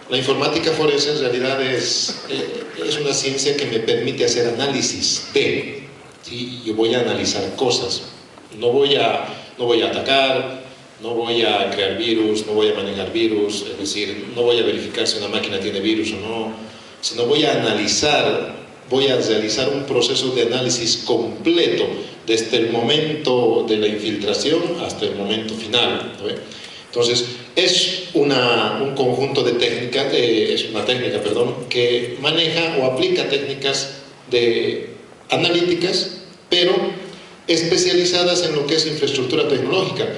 La informática forense en realidad es una ciencia que me permite hacer análisis de, ¿sí? Yo voy a analizar cosas, no voy a atacar, no voy a crear virus, no voy a manejar virus, es decir, no voy a verificar si una máquina tiene virus o no, sino voy a analizar, voy a realizar un proceso de análisis completo desde el momento de la infiltración hasta el momento final, ¿no? Entonces, es un conjunto de técnicas, es una técnica, perdón, que maneja o aplica técnicas analíticas, pero especializadas en lo que es infraestructura tecnológica.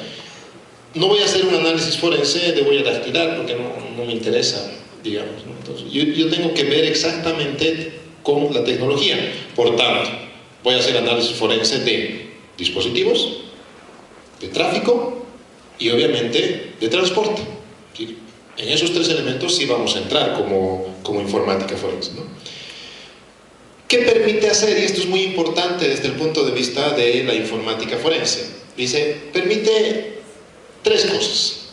No voy a hacer un análisis forense de huella dactilar porque no me interesa, digamos, ¿no? Entonces, yo tengo que ver exactamente con la tecnología. Por tanto, voy a hacer análisis forense de dispositivos, de tráfico y obviamente de transporte, ¿sí? En esos tres elementos sí vamos a entrar como informática forense, ¿no? ¿Qué permite hacer? Y esto es muy importante desde el punto de vista de la informática forense. Dice, permite tres cosas: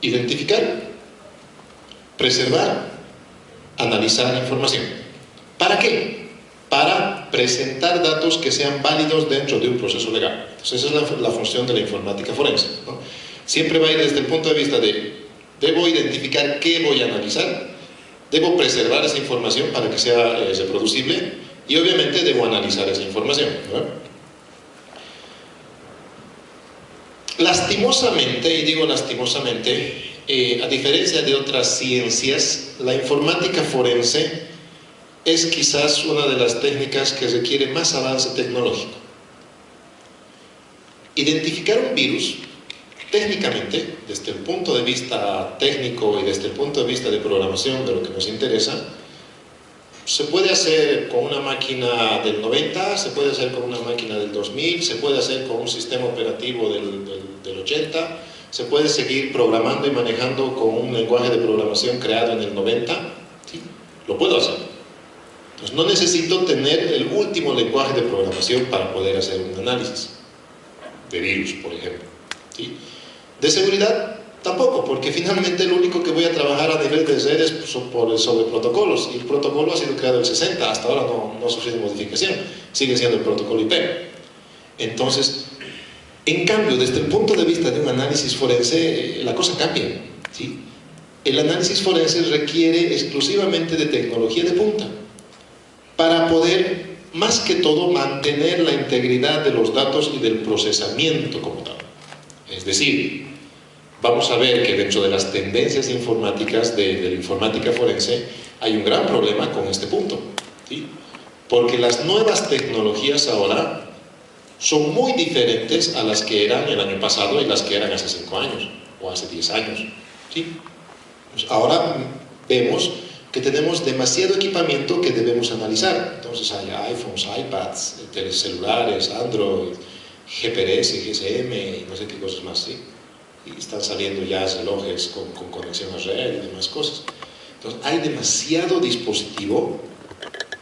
identificar, preservar, analizar información. ¿Para qué? Para presentar datos que sean válidos dentro de un proceso legal. Entonces esa es la función de la informática forense, ¿no? Siempre va a ir desde el punto de vista de debo identificar qué voy a analizar, debo preservar esa información para que sea reproducible y obviamente debo analizar esa información, ¿no? Lastimosamente, y digo lastimosamente, a diferencia de otras ciencias, la informática forense es quizás una de las técnicas que requiere más avance tecnológico. Identificar un virus, técnicamente, desde el punto de vista técnico y desde el punto de vista de programación de lo que nos interesa, se puede hacer con una máquina del 90, se puede hacer con una máquina del 2000, se puede hacer con un sistema operativo del 80, se puede seguir programando y manejando con un lenguaje de programación creado en el 90, ¿sí? Lo puedo hacer. Entonces no necesito tener el último lenguaje de programación para poder hacer un análisis de virus, por ejemplo, ¿sí? De seguridad tampoco, porque finalmente lo único que voy a trabajar a nivel de redes sobre protocolos, y el protocolo ha sido creado en el 60, hasta ahora no ha sufrido modificación, sigue siendo el protocolo IP. Entonces, en cambio, desde el punto de vista de un análisis forense, la cosa cambia, ¿sí? El análisis forense requiere exclusivamente de tecnología de punta para poder, más que todo, mantener la integridad de los datos y del procesamiento como tal. Es decir, vamos a ver que dentro de las tendencias informáticas de la informática forense hay un gran problema con este punto, ¿sí? Porque las nuevas tecnologías ahora son muy diferentes a las que eran el año pasado y las que eran hace 5 años o hace 10 años, ¿sí? Pues ahora vemos que tenemos demasiado equipamiento que debemos analizar. Entonces hay iPhones, iPads, celulares, Android, GPS, GSM y no sé qué cosas más, ¿sí? Y están saliendo ya relojes con conexión a red y demás cosas. Entonces hay demasiado dispositivo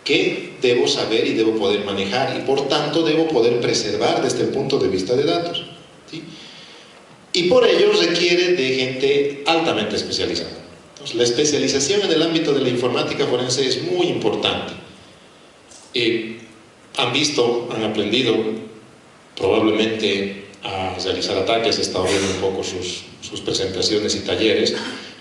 que debo saber y debo poder manejar y por tanto debo poder preservar desde el punto de vista de datos, ¿sí? Y por ello requiere de gente altamente especializada. Entonces, la especialización en el ámbito de la informática forense es muy importante. Han visto, han aprendido probablemente a realizar ataques, he estado viendo un poco sus presentaciones y talleres,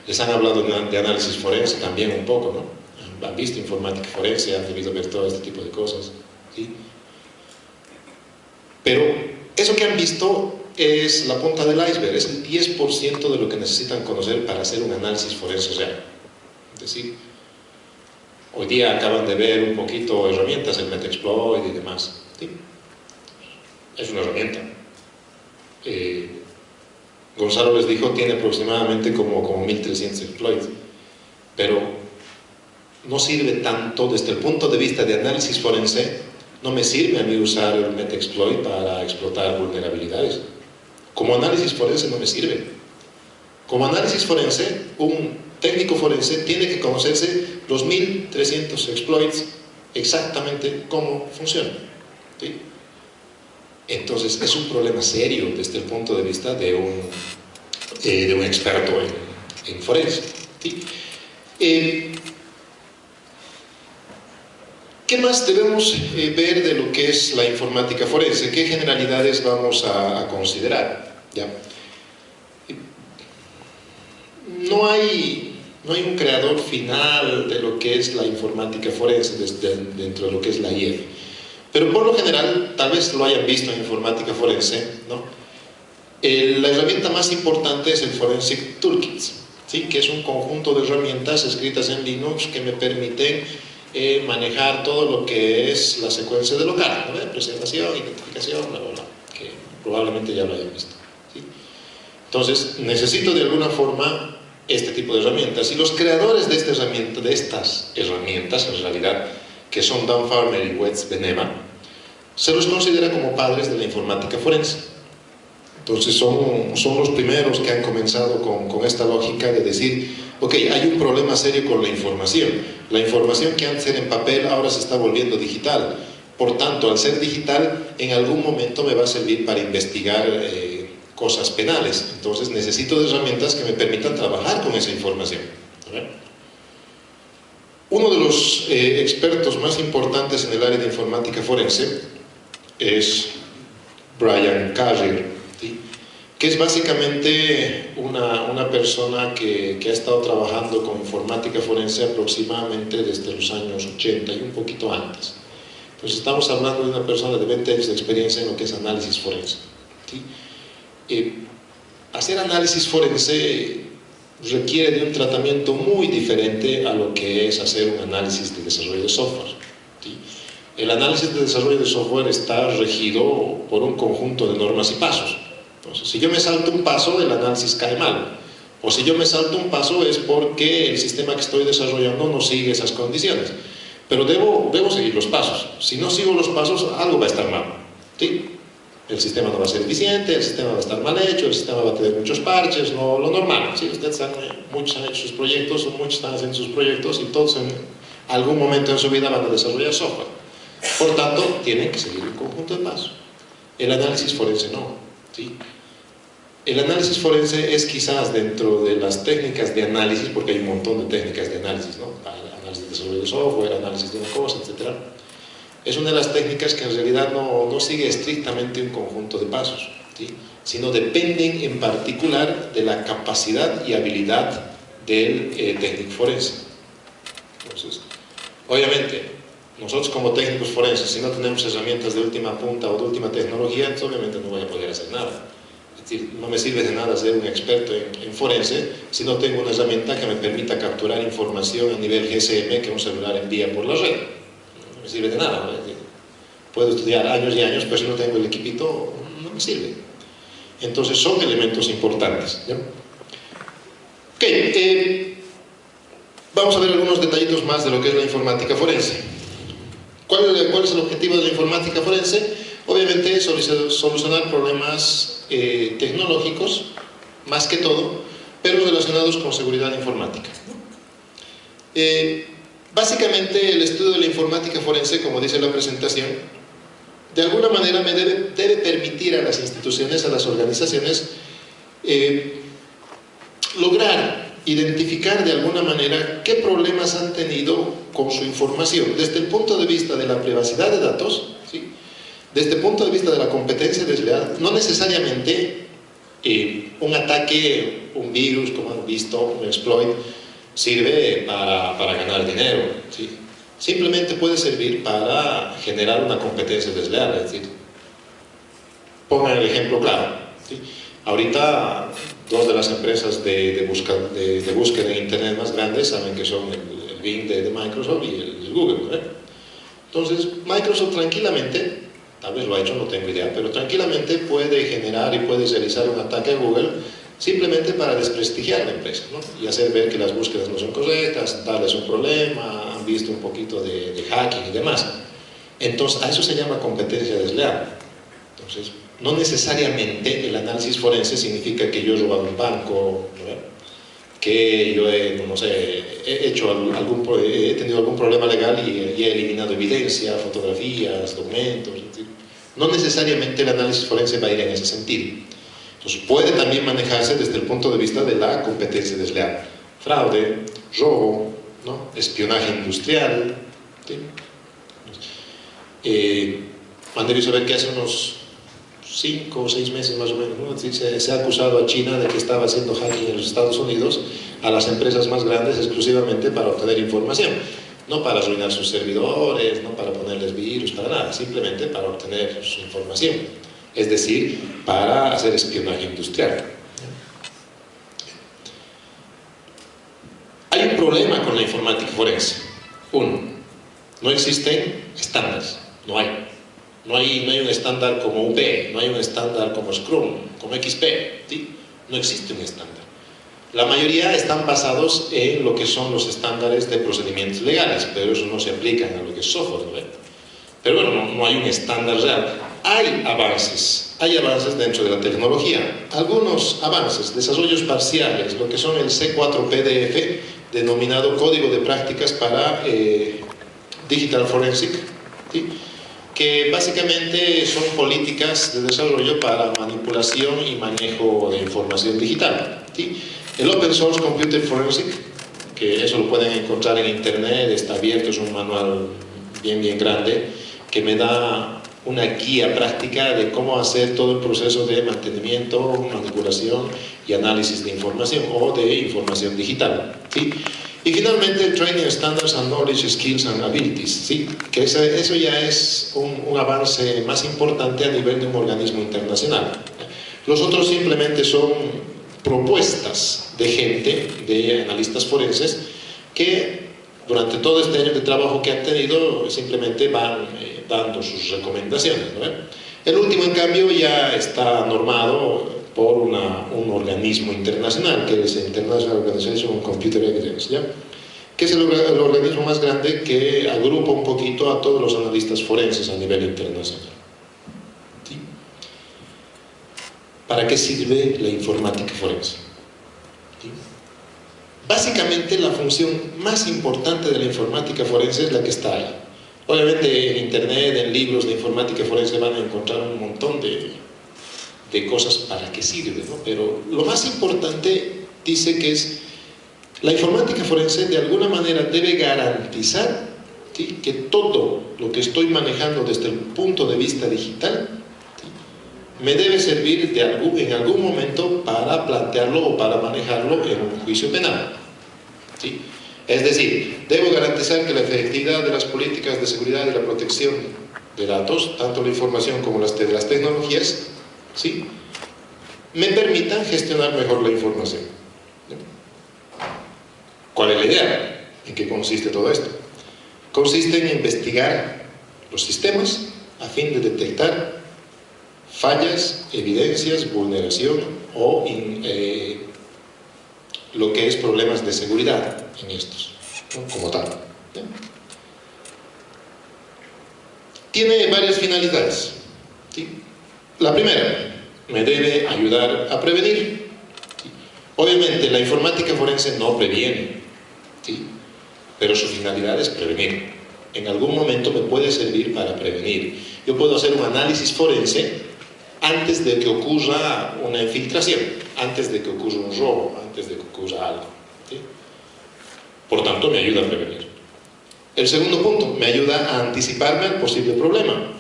les han hablado de análisis forense también un poco, ¿no? Han visto informática forense, han debido ver todo este tipo de cosas, ¿sí? Pero eso que han visto es la punta del iceberg, es el 10% de lo que necesitan conocer para hacer un análisis forense real. Es decir, hoy día acaban de ver un poquito herramientas, el Metaxploit y demás, ¿sí? Es una herramienta. Gonzalo les dijo, tiene aproximadamente como 1300 exploits, pero no sirve tanto desde el punto de vista de análisis forense. No me sirve a mí usar el Metaxploit para explotar vulnerabilidades. Como análisis forense no me sirve. Como análisis forense, un técnico forense tiene que conocerse los 1300 exploits exactamente cómo funcionan, ¿sí? Entonces es un problema serio desde el punto de vista de un experto en forense, ¿sí? ¿Qué más debemos ver de lo que es la informática forense? ¿Qué generalidades vamos a considerar? ¿Ya? No hay un creador final de lo que es la informática forense dentro de lo que es la IEF. Pero por lo general, tal vez lo hayan visto en informática forense, ¿no? La herramienta más importante es el Forensic Toolkit, ¿sí? Que es un conjunto de herramientas escritas en Linux que me permiten manejar todo lo que es la secuencia de local, ¿no? Presentación, identificación, bla, bla, bla, que probablemente ya lo hayan visto, ¿sí? Entonces, necesito de alguna forma este tipo de herramientas, y los creadores de estas herramientas, en realidad, que son Dan Farmer y Wes Beneva, se los considera como padres de la informática forense. Entonces son los primeros que han comenzado con esta lógica de decir, ok, hay un problema serio con la información. La información que antes era en papel ahora se está volviendo digital. Por tanto, al ser digital, en algún momento me va a servir para investigar cosas penales. Entonces necesito de herramientas que me permitan trabajar con esa información. Uno de los expertos más importantes en el área de informática forense es Brian Carrier, ¿sí? Que es básicamente una persona que ha estado trabajando con informática forense aproximadamente desde los años 80 y un poquito antes. Entonces estamos hablando de una persona de 20 años de experiencia en lo que es análisis forense, ¿sí? Hacer análisis forense requiere de un tratamiento muy diferente a lo que es hacer un análisis de desarrollo de software, ¿sí? El análisis de desarrollo de software está regido por un conjunto de normas y pasos. Entonces, si yo me salto un paso, el análisis cae mal. O si yo me salto un paso es porque el sistema que estoy desarrollando no sigue esas condiciones. Pero debo seguir los pasos. Si no sigo los pasos, algo va a estar mal, ¿sí? El sistema no va a ser eficiente, el sistema va a estar mal hecho, el sistema va a tener muchos parches, no, lo normal, ¿sí? Muchos han hecho sus proyectos, o muchos están haciendo sus proyectos, y todos en algún momento en su vida van a desarrollar software. Por tanto, tienen que seguir un conjunto de pasos. El análisis forense no, ¿sí? El análisis forense es quizás dentro de las técnicas de análisis, porque hay un montón de técnicas de análisis, ¿no? Análisis de desarrollo de software, análisis de una cosa, etc. Es una de las técnicas que en realidad no sigue estrictamente un conjunto de pasos, ¿sí? Sino dependen en particular de la capacidad y habilidad del técnico forense. Entonces, obviamente, nosotros como técnicos forenses, si no tenemos herramientas de última punta o de última tecnología, entonces obviamente no voy a poder hacer nada. Es decir, no me sirve de nada ser un experto en forense si no tengo una herramienta que me permita capturar información a nivel GSM que un celular envía por la red. No me sirve de nada, ¿no? Puedo estudiar años y años, pero si no tengo el equipito, no me sirve. Entonces son elementos importantes, ¿ya? Ok, vamos a ver algunos detallitos más de lo que es la informática forense. ¿Cuál es el objetivo de la informática forense? Obviamente es solucionar problemas tecnológicos, más que todo, pero relacionados con seguridad informática, ¿no? Básicamente el estudio de la informática forense, como dice la presentación, de alguna manera me debe permitir a las instituciones, a las organizaciones, lograr identificar de alguna manera qué problemas han tenido con su información, desde el punto de vista de la privacidad de datos, ¿sí? Desde el punto de vista de la competencia desleal. No necesariamente un ataque, un virus, como han visto, un exploit, sirve para ganar dinero, ¿sí? Simplemente puede servir para generar una competencia desleal. Es decir, pongan el ejemplo claro, ¿sí? Ahorita, dos de las empresas de búsqueda en Internet más grandes saben que son el Bing de Microsoft y el Google, ¿no? Entonces, Microsoft tranquilamente, tal vez lo ha hecho, no tengo idea, pero tranquilamente puede generar y puede realizar un ataque a Google simplemente para desprestigiar la empresa, ¿no? Y hacer ver que las búsquedas no son correctas, darles un problema, han visto un poquito de hacking y demás. Entonces, a eso se llama competencia desleal. Entonces, no necesariamente el análisis forense significa que yo he robado un banco, ¿no? Que yo he tenido algún problema legal y he eliminado evidencia, fotografías, documentos. No necesariamente el análisis forense va a ir en ese sentido. Entonces puede también manejarse desde el punto de vista de la competencia desleal, fraude, robo, ¿no? Espionaje industrial, ¿sí? Han debido saber que hace unos 5 o 6 meses más o menos, ¿no? Se ha acusado a China de que estaba haciendo hacking en los Estados Unidos a las empresas más grandes exclusivamente para obtener información, no para arruinar sus servidores, no para ponerles virus, para nada, simplemente para obtener su información, es decir, para hacer espionaje industrial. Hay un problema con la informática forense. Uno, no existen estándares, no hay un estándar como UP, no hay un estándar como Scrum, como XP, ¿sí? No existe un estándar. La mayoría están basados en lo que son los estándares de procedimientos legales, pero eso no se aplica a lo que es software, ¿no? Pero bueno, no hay un estándar real. Hay avances dentro de la tecnología, algunos avances, desarrollos parciales, lo que son el C4PDF, denominado Código de Prácticas para Digital Forensic, ¿sí? Que básicamente son políticas de desarrollo para manipulación y manejo de información digital, ¿sí? El Open Source Computer Forensic, que eso lo pueden encontrar en internet, está abierto, es un manual bien grande, que me da una guía práctica de cómo hacer todo el proceso de mantenimiento, manipulación y análisis de información o de información digital, ¿sí? Y finalmente el Training Standards and Knowledge, Skills and Abilities, ¿sí? Que eso ya es un avance más importante a nivel de un organismo internacional. Los otros simplemente son propuestas de gente, de analistas forenses, que durante todo este año de trabajo que han tenido simplemente van dando sus recomendaciones, ¿no? El último, en cambio, ya está normado por un organismo internacional, que es el International Organization on Computer Evidence, ¿ya? Que es el organismo más grande que agrupa un poquito a todos los analistas forenses a nivel internacional. ¿Sí? ¿Para qué sirve la informática forense? ¿Sí? Básicamente la función más importante de la informática forense es la que está ahí. Obviamente en internet, en libros de informática forense van a encontrar un montón de cosas para qué sirve, ¿no? Pero lo más importante dice que es la informática forense de alguna manera debe garantizar, ¿sí?, que todo lo que estoy manejando desde el punto de vista digital, ¿sí?, me debe servir en algún momento para plantearlo o para manejarlo en un juicio penal, ¿sí? Es decir, debo garantizar que la efectividad de las políticas de seguridad y la protección de datos, tanto la información como las tecnologías, ¿sí?, me permitan gestionar mejor la información. ¿Cuál es la idea? ¿En qué consiste todo esto? Consiste en investigar los sistemas a fin de detectar fallas, evidencias, vulneración o lo que es problemas de seguridad en estos, ¿no?, como tal. ¿Ya? Tiene varias finalidades, ¿sí? La primera, me debe ayudar a prevenir, ¿sí? Obviamente la informática forense no previene, ¿sí?, pero su finalidad es prevenir. En algún momento me puede servir para prevenir. Yo puedo hacer un análisis forense antes de que ocurra una infiltración, antes de que ocurra un robo, antes de que ocurra algo, ¿sí? Por tanto, me ayuda a prevenir. El segundo punto, me ayuda a anticiparme al posible problema.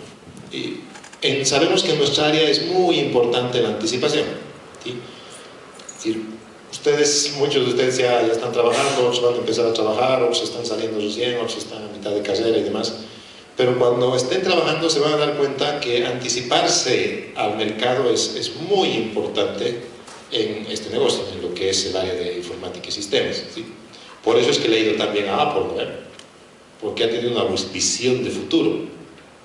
Sabemos que en nuestra área es muy importante la anticipación, ¿sí? Es decir, muchos de ustedes ya están trabajando, otros van a empezar a trabajar, otros están saliendo recién, otros están a mitad de carrera y demás. Pero cuando estén trabajando se van a dar cuenta que anticiparse al mercado es muy importante en este negocio, en lo que es el área de informática y sistemas, ¿sí? Por eso es que le he ido también a Apple, ¿no? Porque ha tenido una visión de futuro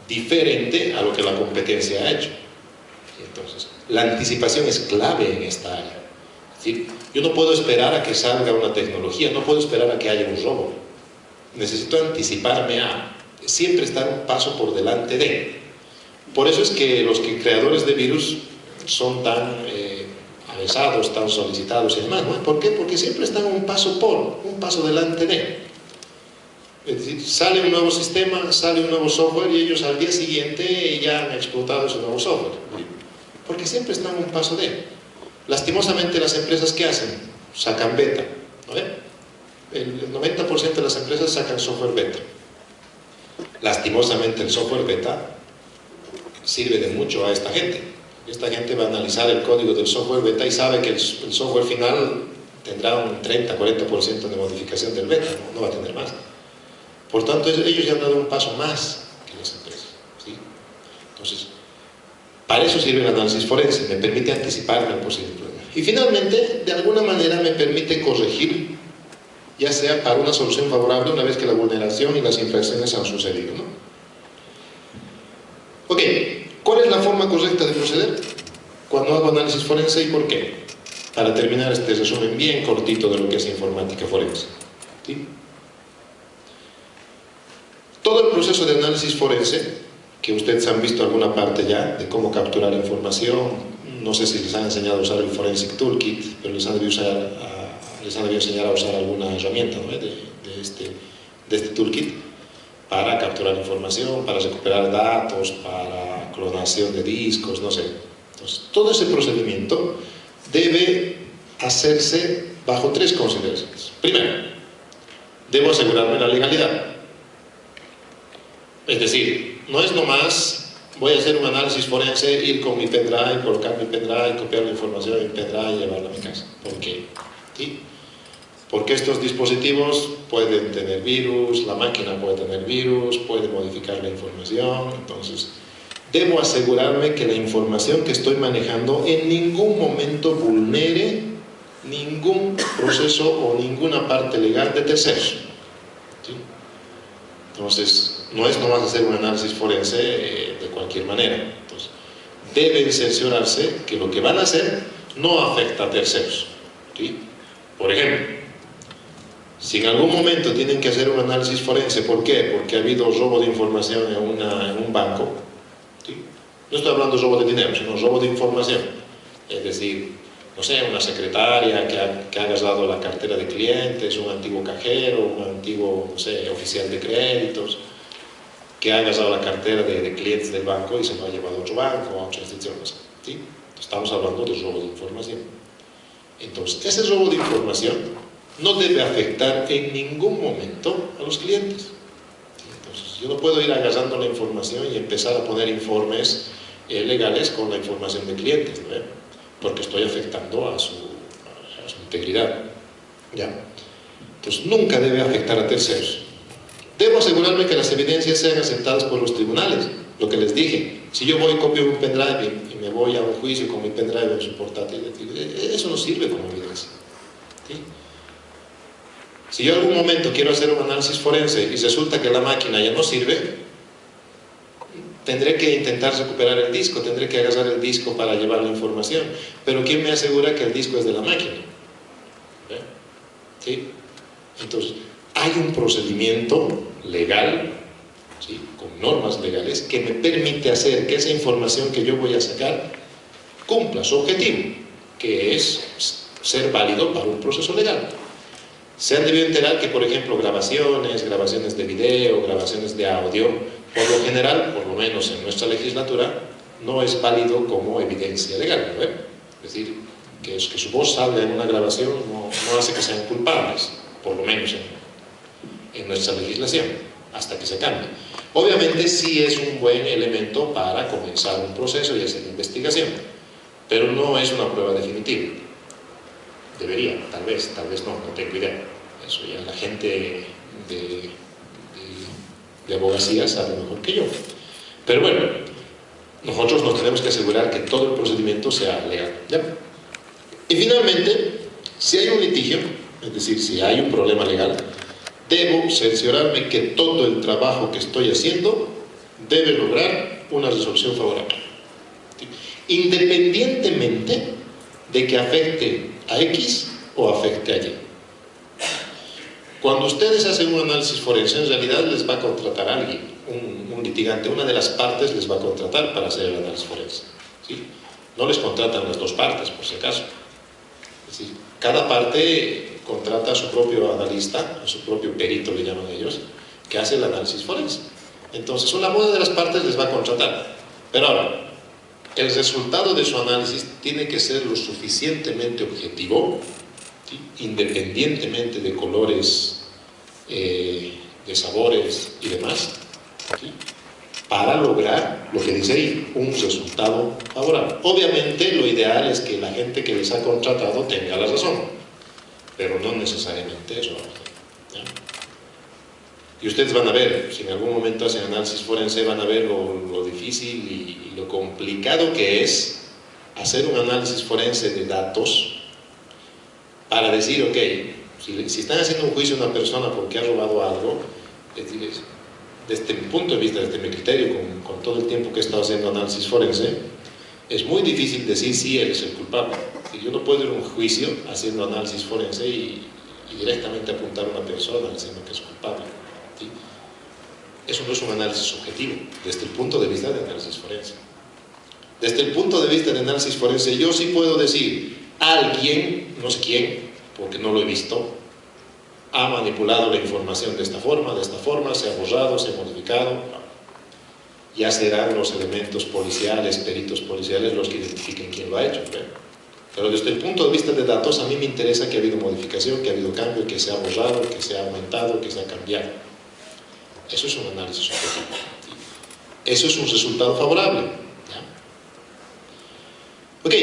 diferente a lo que la competencia ha hecho. Entonces, la anticipación es clave en esta área. Es decir, yo no puedo esperar a que salga una tecnología, no puedo esperar a que haya un robo. Necesito anticiparme a siempre estar un paso por delante de. Por eso es que los creadores de virus son tan avesados, tan solicitados y demás, ¿no? ¿Por qué? Porque siempre están un paso delante de. Es decir, sale un nuevo sistema, sale un nuevo software y ellos al día siguiente ya han explotado ese nuevo software. Porque siempre están un paso de. Lastimosamente las empresas, ¿qué hacen? Sacan beta, ¿no? El 90% de las empresas sacan software beta. Lastimosamente el software beta sirve de mucho a esta gente. Esta gente va a analizar el código del software beta y sabe que el software final tendrá un 30-40% de modificación del beta, no va a tener más. Por tanto, ellos ya han dado un paso más que las empresas, ¿sí? Entonces, para eso sirve el análisis forense, me permite anticiparme al posible problema. Y finalmente, de alguna manera me permite corregir, ya sea para una solución favorable una vez que la vulneración y las infracciones han sucedido, ¿no? Ok, ¿cuál es la forma correcta de proceder cuando hago análisis forense y por qué? Para terminar este resumen bien cortito de lo que es informática forense, ¿sí? Todo el proceso de análisis forense, que ustedes han visto alguna parte ya, de cómo capturar información, no sé si les han enseñado a usar el Forensic Toolkit, pero les han debido enseñar a usar alguna herramienta, ¿no?, de este toolkit para capturar información, para recuperar datos, para clonación de discos, no sé. Entonces, todo ese procedimiento debe hacerse bajo 3 consideraciones. Primero, debo asegurarme la legalidad. Es decir, no es nomás voy a hacer un análisis forense, ir con mi pendrive, colocar mi pendrive, copiar la información en mi pendrive y llevarla a mi casa. ¿Por qué? ¿Sí? Porque estos dispositivos pueden tener virus, la máquina puede tener virus, puede modificar la información. Entonces, debo asegurarme que la información que estoy manejando en ningún momento vulnere ningún proceso o ninguna parte legal de terceros. ¿Sí? Entonces, no es nomás hacer un análisis forense de cualquier manera. Entonces, deben cerciorarse que lo que van a hacer no afecta a terceros. ¿Sí? Por ejemplo, si en algún momento tienen que hacer un análisis forense, ¿por qué? Porque ha habido robo de información en un banco. ¿Sí? No estoy hablando de robo de dinero, sino robo de información. Es decir, no sé, una secretaria que ha agarrado la cartera de clientes, un antiguo cajero, un antiguo, no sé, oficial de créditos, que ha agarrado la cartera de clientes del banco y se lo ha llevado a otro banco, a otra institución. ¿Sí? Estamos hablando de robo de información. Entonces, ese robo de información no debe afectar en ningún momento a los clientes. Entonces, yo no puedo ir agarrando la información y empezar a poner informes legales con la información de clientes, ¿no? Porque estoy afectando a su integridad. ¿Ya? Entonces, nunca debe afectar a terceros. Debo asegurarme que las evidencias sean aceptadas por los tribunales. Lo que les dije, si yo voy y copio un pendrive y me voy a un juicio con mi pendrive en su portátil, eso no sirve como evidencia. ¿Sí? Si yo en algún momento quiero hacer un análisis forense y resulta que la máquina ya no sirve, tendré que intentar recuperar el disco, tendré que agarrar el disco para llevar la información. Pero ¿quién me asegura que el disco es de la máquina? ¿Sí? Entonces, hay un procedimiento legal, ¿sí?, con normas legales, que me permite hacer que esa información que yo voy a sacar cumpla su objetivo, que es ser válido para un proceso legal. Se han debido enterar que, por ejemplo, grabaciones de video, grabaciones de audio, por lo general, por lo menos en nuestra legislatura, no es válido como evidencia legal, ¿no? Es decir, que su voz salga en una grabación no hace que sean culpables, por lo menos en nuestra legislación, hasta que se cambie. Obviamente sí es un buen elemento para comenzar un proceso y hacer investigación, pero no es una prueba definitiva. Debería, tal vez no tengo idea. Eso ya la gente de abogacía sabe mejor que yo. Pero bueno, nosotros nos tenemos que asegurar que todo el procedimiento sea legal, ¿ya? Y finalmente, si hay un litigio, es decir, si hay un problema legal, debo cerciorarme que todo el trabajo que estoy haciendo debe lograr una resolución favorable, ¿sí?, independientemente de que afecte a X o afecte a Y. Cuando ustedes hacen un análisis forense, en realidad les va a contratar a alguien, un litigante, una de las partes les va a contratar para hacer el análisis forense, ¿sí? No les contratan las dos partes, por si acaso. Es decir, cada parte contrata a su propio analista, a su propio perito, le llaman ellos, que hace el análisis forense. Entonces, una de las partes les va a contratar. Pero ahora, el resultado de su análisis tiene que ser lo suficientemente objetivo, ¿sí? Independientemente de colores, de sabores y demás, ¿sí? Para lograr lo que dice ahí, un resultado favorable. Obviamente lo ideal es que la gente que les ha contratado tenga la razón, pero no necesariamente eso. ¿Ya? Y ustedes van a ver, si en algún momento hacen análisis forense, van a ver lo difícil y lo complicado que es hacer un análisis forense de datos para decir, ok, si están haciendo un juicio a una persona porque ha robado algo, es decir, desde mi punto de vista, desde mi criterio, con todo el tiempo que he estado haciendo análisis forense, es muy difícil decir si él es el culpable. Yo no puedo ir a un juicio haciendo análisis forense y directamente apuntar a una persona diciendo que es culpable. ¿Sí? Eso no es un análisis objetivo, desde el punto de vista de análisis forense. Desde el punto de vista de análisis forense, yo sí puedo decir, alguien, no sé quién, porque no lo he visto, ha manipulado la información de esta forma, se ha borrado, se ha modificado. Ya serán los elementos policiales, peritos policiales, los que identifiquen quién lo ha hecho. Pero desde el punto de vista de datos, a mí me interesa que ha habido modificación, que ha habido cambio, que se ha borrado, que se ha aumentado, que se ha cambiado. Eso es un análisis objetivo. Eso es un resultado favorable. ¿Ya? Ok,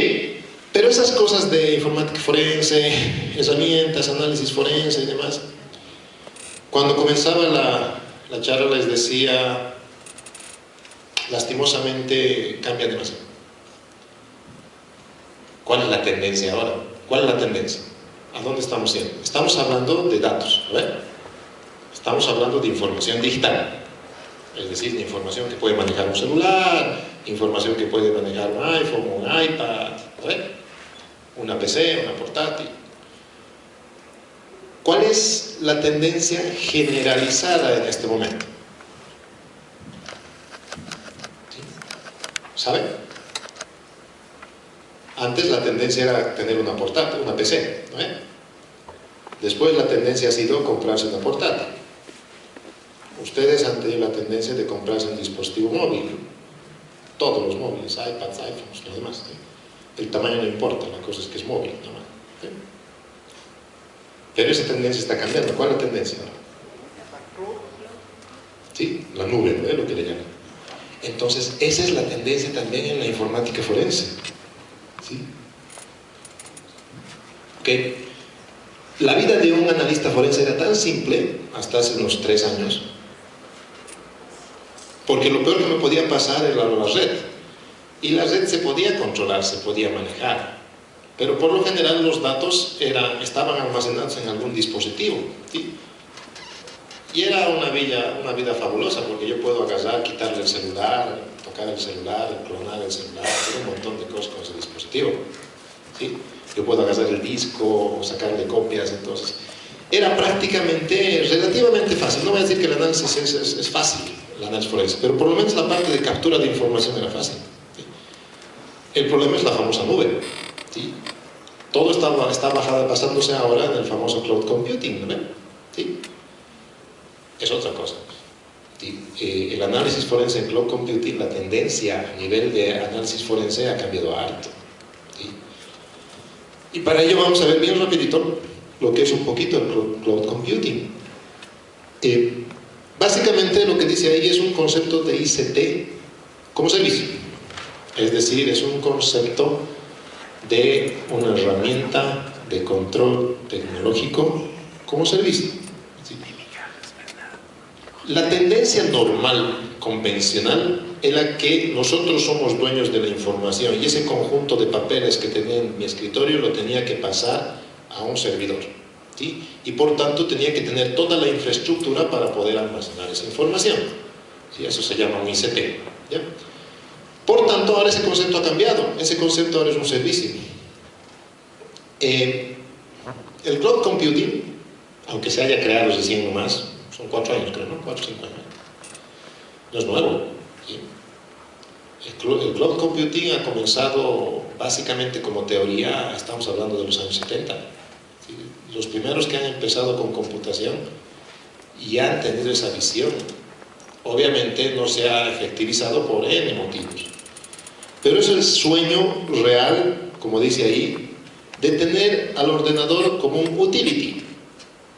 pero esas cosas de informática forense, herramientas, análisis forense y demás, cuando comenzaba la charla les decía, lastimosamente cambia demasiado. ¿Cuál es la tendencia ahora? ¿Cuál es la tendencia? ¿A dónde estamos yendo? Estamos hablando de datos, ¿a ver? Estamos hablando de información digital, es decir, de información que puede manejar un celular, información que puede manejar un iPhone, un iPad, ¿a ver? Una PC, una portátil. ¿Cuál es la tendencia generalizada en este momento? ¿Sí? ¿Saben? Antes la tendencia era tener una portátil, una PC, ¿no? Después la tendencia ha sido comprarse una portátil. Ustedes han tenido la tendencia de comprarse un dispositivo móvil. Todos los móviles, iPads, iPhones, lo demás. ¿Sí? El tamaño no importa, la cosa es que es móvil. ¿No? ¿Sí? Pero esa tendencia está cambiando. ¿Cuál es la tendencia? Sí, la nube, ¿no? Es lo que le llaman. Entonces, esa es la tendencia también en la informática forense. ¿Sí? Okay. La vida de un analista forense era tan simple, hasta hace unos 3 años, porque lo peor que me podía pasar era la red. Y la red se podía controlar, se podía manejar. Pero por lo general los datos estaban almacenados en algún dispositivo. ¿Sí? Y era una vida fabulosa, porque yo puedo agarrar, quitarle el celular, tocar el celular, clonar el celular, hacer un montón de cosas con ese dispositivo. ¿Sí? Yo puedo agarrar el disco o sacarle copias, entonces era prácticamente, relativamente fácil. No voy a decir que el análisis es fácil, el análisis forense, pero por lo menos la parte de captura de información era fácil. ¿Sí? El problema es la famosa nube. ¿Sí? Todo está basándose ahora en el famoso cloud computing, ¿no? ¿Sí? Es otra cosa. ¿Sí? El análisis forense en cloud computing, la tendencia a nivel de análisis forense ha cambiado harto. ¿Sí? Y para ello vamos a ver bien rapidito lo que es un poquito el cloud computing. Básicamente lo que dice ahí es un concepto de ICT como servicio. Es decir, es un concepto de una herramienta de control tecnológico como servicio. ¿Sí? La tendencia normal, convencional, en la que nosotros somos dueños de la información y ese conjunto de papeles que tenía en mi escritorio lo tenía que pasar a un servidor. ¿Sí? Y por tanto tenía que tener toda la infraestructura para poder almacenar esa información. ¿Sí? Eso se llama un ICT. ¿Ya? Por tanto, ahora ese concepto ha cambiado. Ese concepto ahora es un servicio. El cloud computing, aunque se haya creado recién nomás, son 4 años creo, ¿no? 4 o 5 años. No es nuevo. ¿Sí? El cloud computing ha comenzado básicamente como teoría, estamos hablando de los años 70. ¿Sí? Los primeros que han empezado con computación y han tenido esa visión, obviamente no se ha efectivizado por N motivos. Pero es el sueño real, como dice ahí, de tener al ordenador como un utility,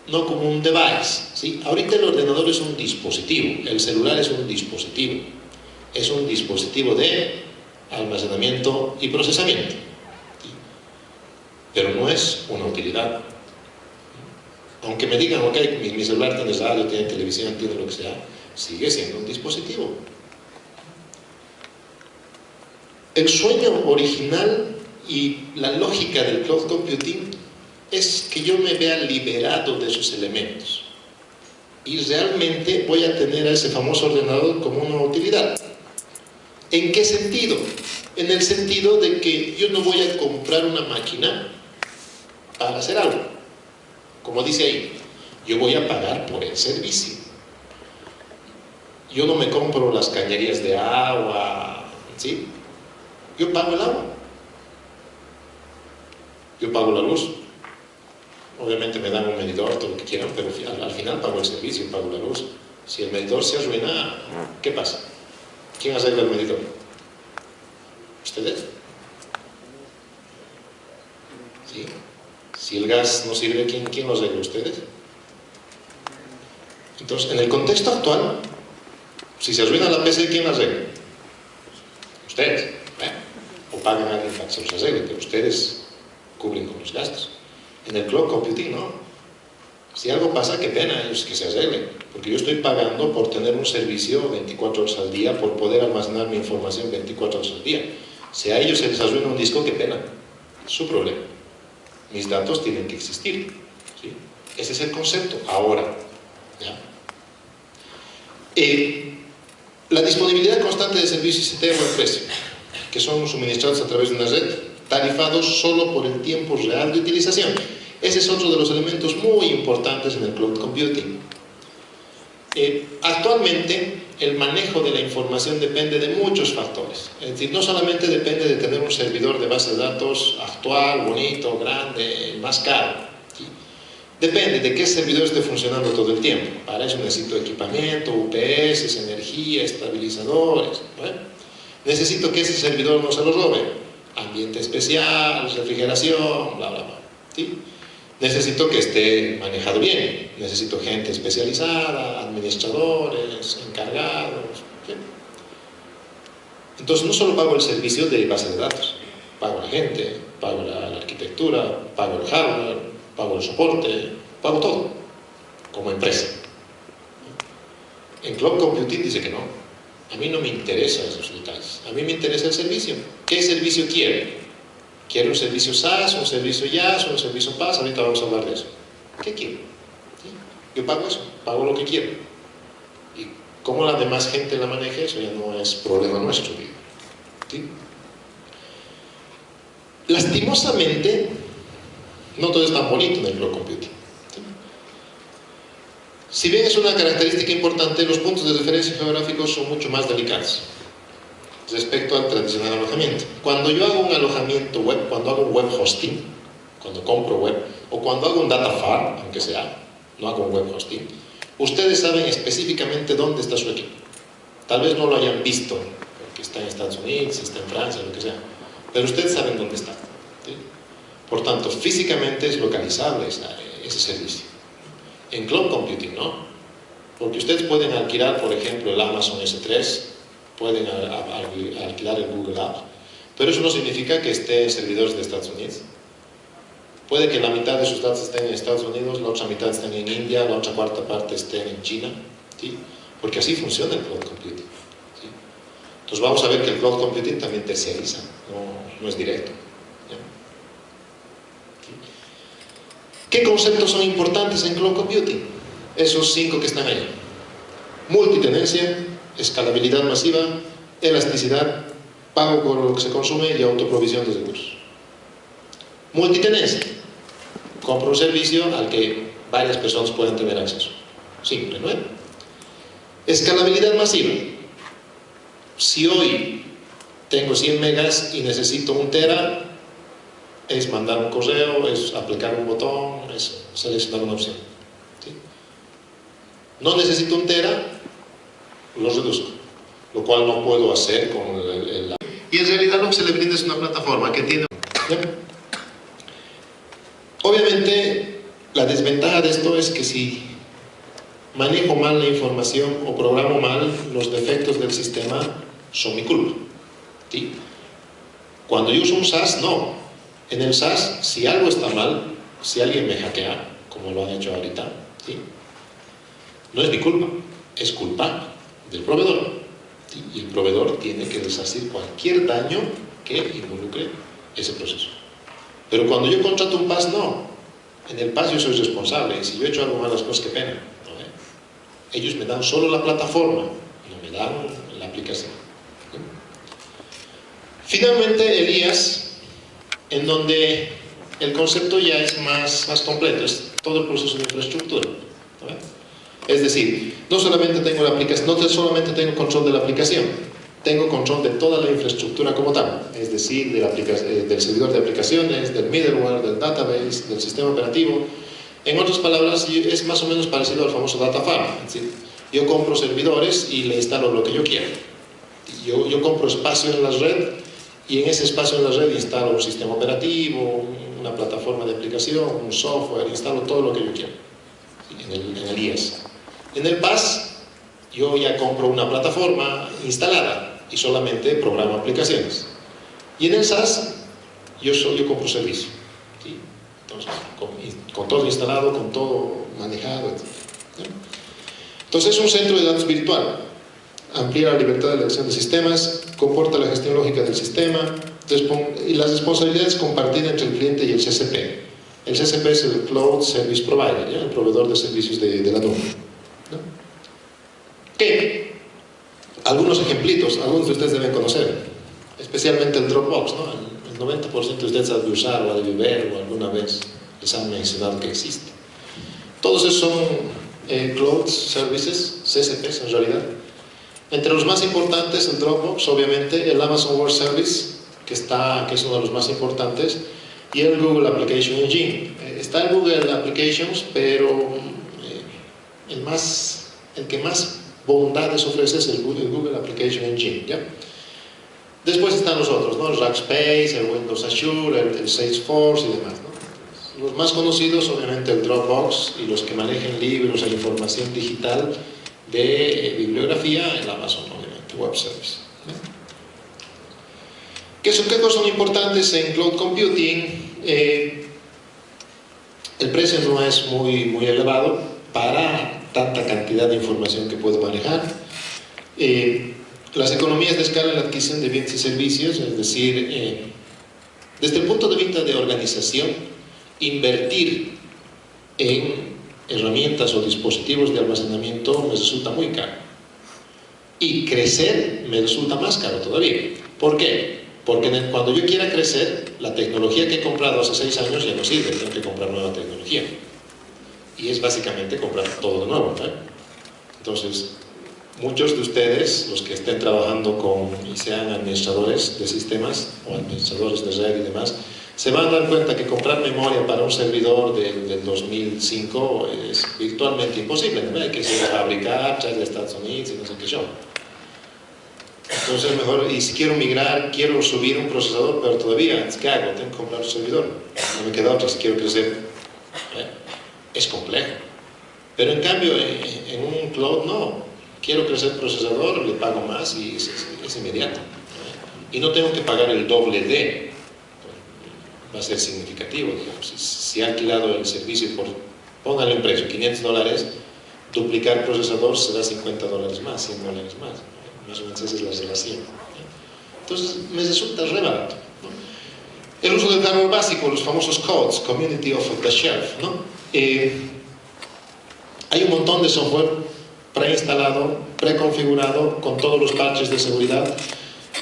no como un device, ¿sí? Ahorita el ordenador es un dispositivo, el celular es un dispositivo de almacenamiento y procesamiento, ¿sí? Pero no es una utilidad. Aunque me digan, ok, mi celular tiene radio, tiene televisión, tiene lo que sea, sigue siendo un dispositivo. El sueño original y la lógica del cloud computing es que yo me vea liberado de esos elementos y realmente voy a tener a ese famoso ordenador como una utilidad. ¿En qué sentido? En el sentido de que yo no voy a comprar una máquina para hacer algo. Como dice ahí, yo voy a pagar por el servicio. Yo no me compro las cañerías de agua, ¿sí? Yo pago el agua. Yo pago la luz. Obviamente me dan un medidor, todo lo que quieran, pero al final pago el servicio, pago la luz. Si el medidor se arruina, ¿qué pasa? ¿Quién arregla el medidor? ¿Ustedes? ¿Sí? Si el gas no sirve, ¿quién lo arregla? ¿Ustedes? Entonces, en el contexto actual, si se arruina la PC, ¿quién la arregla? Ustedes. O pagan a alguien para que se los arregle, pero ustedes cubren con los gastos. En el cloud computing no. Si algo pasa, qué pena, ellos que se arreglen, porque yo estoy pagando por tener un servicio 24 horas al día, por poder almacenar mi información 24 horas al día. Si a ellos se les arruina un disco, qué pena, es su problema. Mis datos tienen que existir, ¿sí? Ese es el concepto, ahora, ¿ya? La disponibilidad constante de servicios ICT a buen precio, que son suministrados a través de una red, tarifados solo por el tiempo real de utilización. Ese es otro de los elementos muy importantes en el cloud computing. Actualmente, el manejo de la información depende de muchos factores. Es decir, no solamente depende de tener un servidor de base de datos actual, bonito, grande, más caro, ¿sí? Depende de qué servidor esté funcionando todo el tiempo. Para eso necesito equipamiento, UPS, energía, estabilizadores, ¿no? Necesito que ese servidor no se lo robe. Ambiente especial, refrigeración, bla, bla, bla, ¿sí? Necesito que esté manejado bien, necesito gente especializada, administradores, encargados, ¿sí? Entonces no solo pago el servicio de base de datos, pago a la gente, pago la arquitectura, pago el hardware, pago el soporte, pago todo, como empresa. En Cloud Computing dice que no, a mí no me interesan esos detalles, a mí me interesa el servicio. ¿Qué servicio quiero? ¿Quiero un servicio SaaS, un servicio IaaS, un servicio PaaS? Ahorita vamos a hablar de eso. ¿Qué quiero? ¿Sí? Yo pago eso, pago lo que quiero. Y cómo la demás gente la maneje, eso ya no es problema nuestro. ¿Sí? Lastimosamente, no todo es tan bonito en el cloud computing. ¿Sí? Si bien es una característica importante, los puntos de referencia geográficos son mucho más delicados respecto al tradicional alojamiento. Cuando yo hago un alojamiento web, cuando hago un web hosting, cuando compro web, o cuando hago un data farm, aunque sea, no hago un web hosting, ustedes saben específicamente dónde está su equipo. Tal vez no lo hayan visto, porque está en Estados Unidos, está en Francia, lo que sea, pero ustedes saben dónde está, ¿sí? Por tanto, físicamente es localizable ese servicio. En Cloud Computing no, porque ustedes pueden alquilar, por ejemplo, el Amazon S3, pueden alquilar el Google Apps, pero eso no significa que esté en servidores de Estados Unidos. Puede que la mitad de sus datos estén en Estados Unidos, la otra mitad estén en India, la otra cuarta parte estén en China, ¿sí? Porque así funciona el Cloud Computing, ¿sí? Entonces vamos a ver que el Cloud Computing también terciariza, no es directo, ¿ya? ¿Sí? ¿Qué conceptos son importantes en Cloud Computing? Esos 5 que están ahí: multitenencia, escalabilidad masiva, elasticidad, pago por lo que se consume y autoprovisión de recursos. Multitenencia: compro un servicio al que varias personas pueden tener acceso. Simple, ¿no? Escalabilidad masiva: si hoy tengo 100 megas y necesito 1 tera, es mandar un correo, es aplicar un botón, es seleccionar una opción, ¿sí? No necesito 1 tera, lo reduzco, lo cual no puedo hacer con y en realidad lo que se le brinda es una plataforma que tiene, ¿ya? La desventaja de esto es que si manejo mal la información o programo mal, los defectos del sistema son mi culpa, ¿sí? Cuando yo uso un SaaS, no. En el SaaS, si algo está mal, si alguien me hackea, como lo han hecho ahorita, ¿sí?, no es mi culpa, es culpa del proveedor, ¿sí? Y el proveedor tiene que resarcir cualquier daño que involucre ese proceso. Pero cuando yo contrato un PaaS, no. En el PaaS yo soy responsable, y si yo he hecho algo mal, las cosas, qué pena, ¿no? Ellos me dan solo la plataforma, no me dan la aplicación. Finalmente, el IaaS, en donde el concepto ya es más completo, es todo el proceso de infraestructura, ¿no? Es decir, no solamente tengo la aplicación, no solamente tengo control de la aplicación, tengo control de toda la infraestructura como tal, es decir, del servidor de aplicaciones, del middleware, del database, del sistema operativo. En otras palabras, es más o menos parecido al famoso data farm. Es decir, yo compro servidores y le instalo lo que yo quiero. Yo compro espacio en la red y en ese espacio en la red instalo un sistema operativo, una plataforma de aplicación, un software, instalo todo lo que yo quiero en el IaaS. En el PaaS, yo ya compro una plataforma instalada y solamente programo aplicaciones. Y en el SaaS, yo compro servicio, ¿sí? Entonces, con todo instalado, con todo manejado, etc. Entonces, es un centro de datos virtual. Amplía la libertad de elección de sistemas, comporta la gestión lógica del sistema y las responsabilidades compartidas entre el cliente y el CCP. El CCP es el Cloud Service Provider, ¿ya?, el proveedor de servicios de la nube, ¿no? Que algunos ejemplitos, algunos de ustedes deben conocer, especialmente el Dropbox, ¿no? El 90% de ustedes ha de usar o ha de ver o alguna vez les han mencionado que existe. Todos esos son Cloud Services, CCPs en realidad. Entre los más importantes, el Dropbox, obviamente, el Amazon Web Service, que es uno de los más importantes, y el Google Application Engine. Está el Google Applications, pero el que más bondades ofrece es el Google Application Engine, ¿ya? Después están los otros, ¿no? El Rackspace, el Windows Azure, el Salesforce y demás, ¿no? Los más conocidos, obviamente, el Dropbox, y los que manejen libros e información digital de bibliografía, el Amazon, obviamente, Web Service, ¿no? ¿Qué cosas son importantes en Cloud Computing? El precio no es muy elevado para tanta cantidad de información que puedo manejar. Las economías de escala en la adquisición de bienes y servicios, es decir, desde el punto de vista de organización, invertir en herramientas o dispositivos de almacenamiento me resulta muy caro. Y crecer me resulta más caro todavía. ¿Por qué? Porque cuando yo quiera crecer, la tecnología que he comprado hace 6 años ya no sirve, tengo que comprar nueva tecnología. Y es básicamente comprar todo de nuevo, ¿no? Entonces, muchos de ustedes, los que estén trabajando y sean administradores de sistemas o administradores de red y demás, se van a dar cuenta que comprar memoria para un servidor del 2005 es virtualmente imposible, ¿no? Hay que ir a fabricar, traer de Estados Unidos y no sé qué yo. Entonces mejor, y si quiero migrar, quiero subir un procesador, pero todavía, ¿qué hago? Tengo que comprar un servidor, no me queda otra si quiero crecer. Es complejo. Pero en cambio, en un cloud no. Quiero crecer procesador, le pago más y es inmediato. Y no tengo que pagar el doble de. Va a ser significativo, digamos. Si he alquilado el servicio por, póngale un precio, $500, duplicar procesador será $50 más, $100 más. Más o menos esa es la relación. Entonces me resulta re barato, ¿no? El uso del hardware básico, los famosos codes, Community Off the Shelf, ¿no? Hay un montón de software preinstalado, preconfigurado, con todos los parches de seguridad.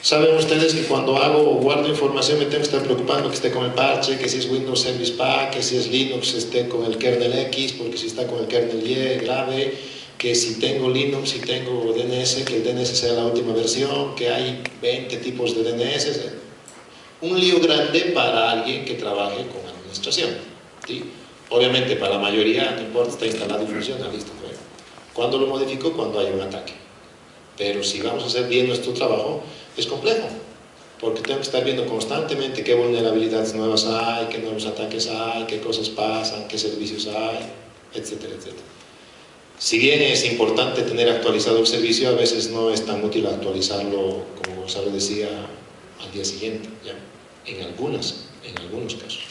Saben ustedes que cuando hago o guardo información me tengo que estar preocupando que esté con el parche, que si es Windows Service Pack, que si es Linux esté con el kernel X, porque si está con el kernel Y, grave, que si tengo Linux, si tengo DNS, que el DNS sea la última versión, que hay 20 tipos de DNS. Un lío grande para alguien que trabaje con administración, ¿sí? Obviamente para la mayoría no importa, está instalado y funciona, listo. ¿Cuándo lo modifico? Cuando hay un ataque. Pero si vamos a hacer bien nuestro trabajo, es complejo. porque tengo que estar viendo constantemente qué vulnerabilidades nuevas hay, qué nuevos ataques hay, qué cosas pasan, qué servicios hay, etcétera, etcétera. Si bien es importante tener actualizado el servicio, a veces no es tan útil actualizarlo, como Gonzalo decía, al día siguiente, ¿ya? En algunos casos.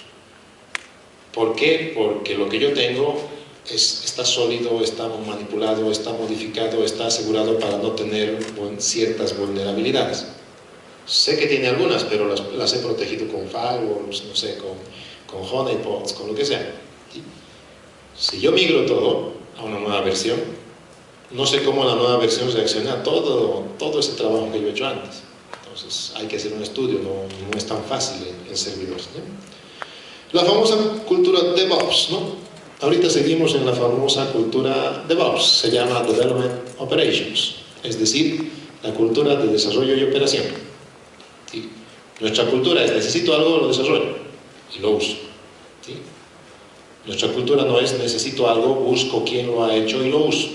¿Por qué? Porque lo que yo tengo está sólido, está manipulado, está modificado, está asegurado para no tener ciertas vulnerabilidades. Sé que tiene algunas, pero las he protegido con firewalls, no sé, con honeypots, con lo que sea. Si yo migro todo a una nueva versión, no sé cómo la nueva versión reacciona a todo ese trabajo que yo he hecho antes. Entonces hay que hacer un estudio, no es tan fácil en servidores, ¿no? La famosa cultura DevOps, ¿no? Ahorita seguimos en la famosa cultura DevOps, se llama Development Operations, es decir, la cultura de desarrollo y operación. ¿Sí? Nuestra cultura es: necesito algo, lo desarrollo y lo uso. ¿Sí? Nuestra cultura no es: necesito algo, busco quién lo ha hecho y lo uso.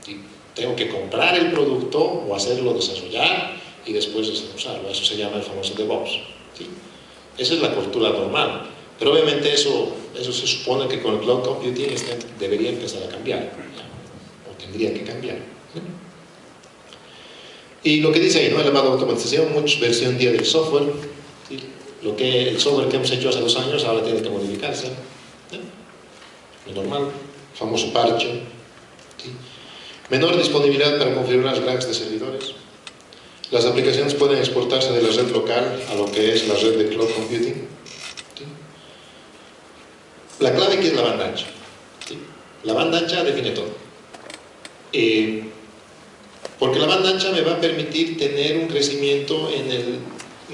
¿Sí? Tengo que comprar el producto o hacerlo desarrollar y después usarlo. Eso se llama el famoso DevOps. ¿Sí? Esa es la cultura normal. Pero obviamente eso se supone que con el cloud computing debería empezar a cambiar, ¿ya? O tendría que cambiar, ¿no? Y lo que dice ahí, ¿no? Elevada automatización, mucha versión 10 del software. ¿Sí? El software que hemos hecho hace 2 años ahora tiene que modificarse, ¿no? Lo normal, famoso parche. ¿Sí? Menor disponibilidad para configurar las racks de servidores. Las aplicaciones pueden exportarse de la red local a lo que es la red de cloud computing. ¿Sí? La clave aquí es la banda ancha. ¿Sí? La banda ancha define todo. Porque la banda ancha me va a permitir tener un crecimiento en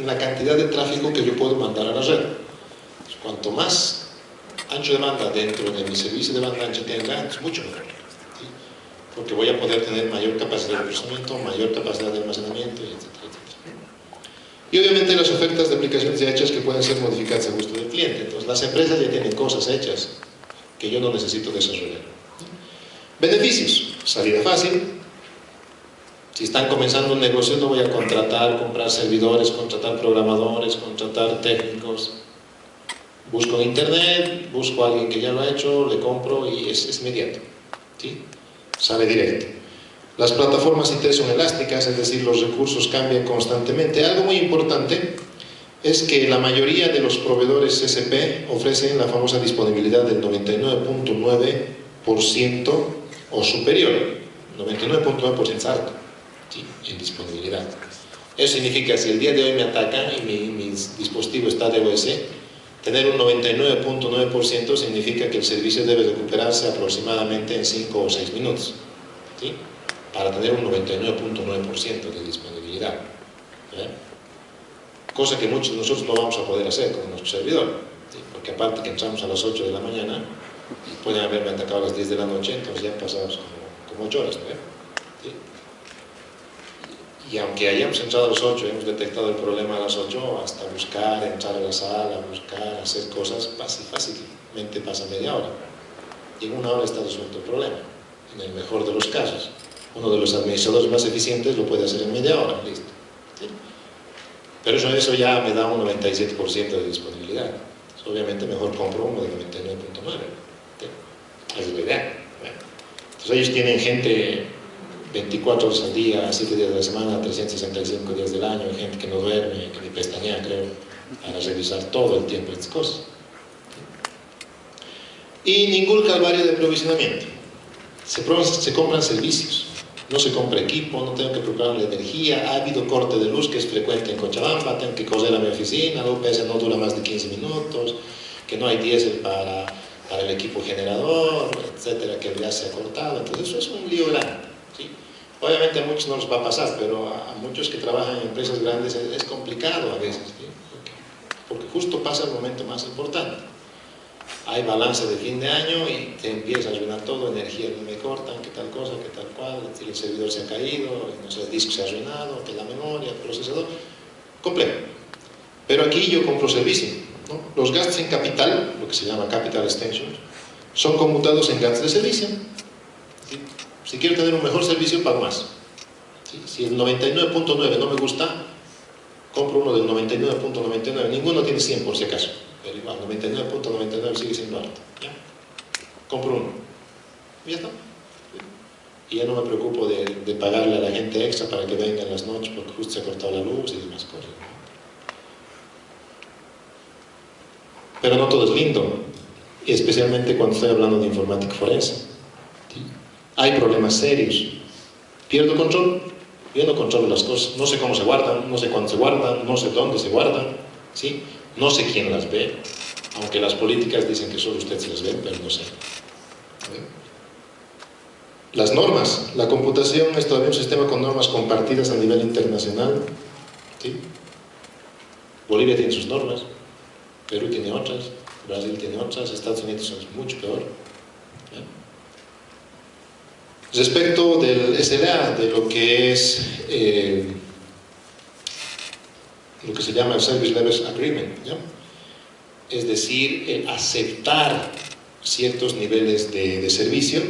la cantidad de tráfico que yo puedo mandar a la red. Cuanto más ancho de banda dentro de mi servicio de banda ancha tenga, es mucho mejor. ¿Sí? Porque voy a poder tener mayor capacidad de procesamiento, mayor capacidad de almacenamiento, etcétera, etcétera. Y obviamente las ofertas de aplicaciones ya hechas que pueden ser modificadas a gusto del cliente. Entonces las empresas ya tienen cosas hechas que yo no necesito desarrollar. Beneficios: salida fácil. Si están comenzando un negocio, no voy a comprar servidores, contratar programadores, contratar técnicos. Busco en internet, busco a alguien que ya lo ha hecho, le compro y es inmediato. ¿Sí? Sale directo. Las plataformas IT son elásticas, es decir, los recursos cambian constantemente. Algo muy importante es que la mayoría de los proveedores CSP ofrecen la famosa disponibilidad del 99.9% o superior. 99.9% es alto, ¿sí? En disponibilidad. Eso significa que si el día de hoy me atacan y mi dispositivo está DOS, tener un 99.9% significa que el servicio debe recuperarse aproximadamente en 5 o 6 minutos. ¿Sí? Para tener un 99.9% de disponibilidad. Cosa que muchos de nosotros no vamos a poder hacer con nuestro servidor. ¿Sí? Porque aparte que entramos a las 8 de la mañana y pueden haberme atacado a las 10 de la noche, entonces ya pasamos como 8 horas. ¿No? ¿Sí? Y aunque hayamos entrado a las 8, hemos detectado el problema a las 8, hasta buscar, entrar a la sala, buscar, hacer cosas, fácilmente pasa media hora. Y en 1 hora está resuelto el problema, en el mejor de los casos. Uno de los administradores más eficientes lo puede hacer en media hora, listo. ¿Sí? Pero eso ya me da un 97% de disponibilidad. Entonces, obviamente mejor compro uno de 99.9. ¿Sí? Esa es la idea. Bueno. Entonces ellos tienen gente 24 horas al día, 7 días de la semana, 365 días del año, gente que no duerme, que ni pestañea, creo, para revisar todo el tiempo estas cosas. ¿Sí? Y ningún calvario de aprovisionamiento. Se compran servicios. No se compra equipo, no tengo que preparar la energía, ha habido corte de luz que es frecuente en Cochabamba, tengo que correr a mi oficina, la UPS no dura más de 15 minutos, que no hay diésel para el equipo generador, etcétera, que ya se ha cortado. Entonces eso es un lío grande. ¿Sí? Obviamente a muchos no les va a pasar, pero a muchos que trabajan en empresas grandes es complicado a veces, ¿sí? Porque justo pasa el momento más importante. Hay balance de fin de año y te empieza a arruinar todo, energía no me cortan, que tal cosa, que tal cual, el servidor se ha caído, no sé, el disco se ha arruinado, que la memoria, el procesador, complejo. Pero aquí yo compro servicio, ¿no? Los gastos en capital, lo que se llama capital extensions, son conmutados en gastos de servicio. ¿Sí? Si quiero tener un mejor servicio, pago más. ¿Sí? Si el 99.9 no me gusta, compro uno del 99.99, ninguno tiene 100 por si acaso, pero igual, 99.99 sigue siendo alto. ¿Ya? Compro uno. Y ya está. Y ya no me preocupo de pagarle a la gente extra para que venga en las noches porque justo se ha cortado la luz y demás cosas. Pero no todo es lindo, y especialmente cuando estoy hablando de informática forense. ¿Sí? Hay problemas serios. Pierdo control, yo no controlo las cosas, no sé cómo se guardan, no sé cuándo se guardan, no sé dónde se guardan, ¿sí? No sé quién las ve, aunque las políticas dicen que solo usted se las ve, pero no sé. Las normas, la computación es todavía un sistema con normas compartidas a nivel internacional, ¿sí? Bolivia tiene sus normas, Perú tiene otras, Brasil tiene otras, Estados Unidos es mucho peor. ¿Ya? Respecto del SLA, de lo que es lo que se llama el Service Levels Agreement, ¿ya? Es decir, el aceptar ciertos niveles de servicio,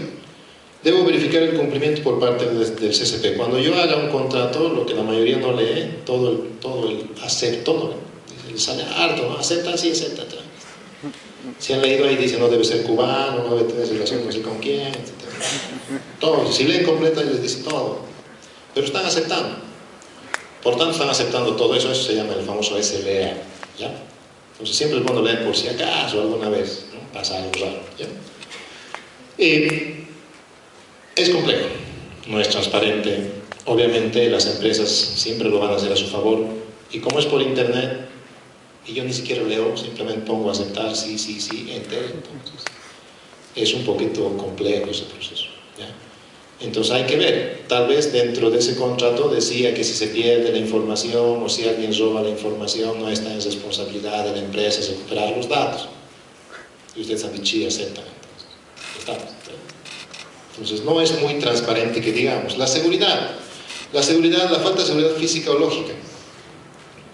debo verificar el cumplimiento por parte del CCP. Cuando yo haga un contrato, lo que la mayoría no lee, todo el acepto, ¿no? Le sale harto, ¿no? Acepta, sí, acepta. Si han leído ahí, dice no debe ser cubano, no debe tener relación no sé con quién, etc. Todo, si leen completa, les dice todo. Pero están aceptando. Por tanto, están aceptando todo eso, eso se llama el famoso SLA, ¿ya? Entonces siempre es bueno leer por si acaso alguna vez, ¿no? Pasa algo raro, ¿ya? Es complejo, no es transparente. Obviamente las empresas siempre lo van a hacer a su favor, y como es por internet, y yo ni siquiera leo, simplemente pongo a aceptar, sí, enter, entonces es un poquito complejo ese proceso, ¿ya? Entonces hay que ver, tal vez dentro de ese contrato decía que si se pierde la información o si alguien roba la información no está en responsabilidad de la empresa recuperar los datos, y ustedes han dicho, sí, aceptan, entonces no es muy transparente que digamos. La seguridad, la falta de seguridad física o lógica.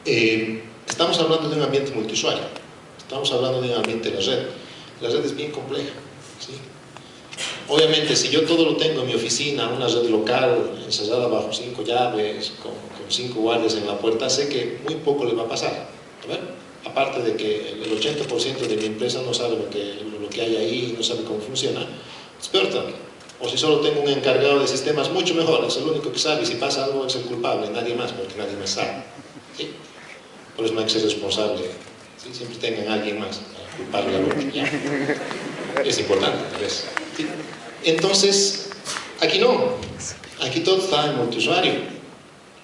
Estamos hablando de un ambiente multiusuario, estamos hablando de un ambiente de la red es bien compleja, ¿sí? Obviamente, si yo todo lo tengo en mi oficina, una red local, encerrada bajo 5 llaves, con 5 guardias en la puerta, sé que muy poco le va a pasar, ¿verdad? Aparte de que el 80% de mi empresa no sabe lo que hay ahí, no sabe cómo funciona, es peor también. O si solo tengo un encargado de sistemas, mucho mejor, es el único que sabe, y si pasa algo es el culpable, nadie más, porque nadie más sabe, ¿sí? Por eso no hay que ser responsable, ¿sí? Siempre tengan a alguien más para culparle al otro, ¿ya? Es importante, ¿ves? ¿Sí? Entonces, aquí no, aquí todo está en multiusuario.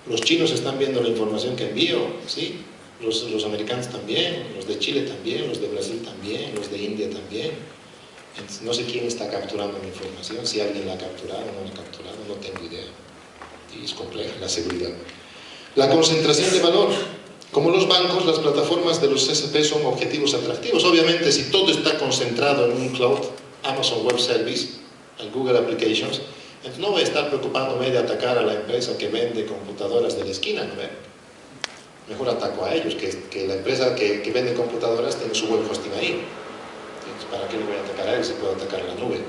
Los chinos están viendo la información que envío, ¿sí? Los americanos también, los de Chile también, los de Brasil también, los de India también. Entonces, no sé quién está capturando la información, si alguien la ha capturado o no la ha capturado, no tengo idea. Y es compleja la seguridad. La concentración de valor. Como los bancos, las plataformas de los CCP son objetivos atractivos. Obviamente, si todo está concentrado en un cloud, Amazon Web Service, el Google Applications, entonces no voy a estar preocupándome de atacar a la empresa que vende computadoras de la esquina, ¿no? Mejor ataco a ellos, que la empresa que vende computadoras tiene su web hosting ahí. Entonces, ¿para qué le voy a atacar a él si puedo atacar a la nube?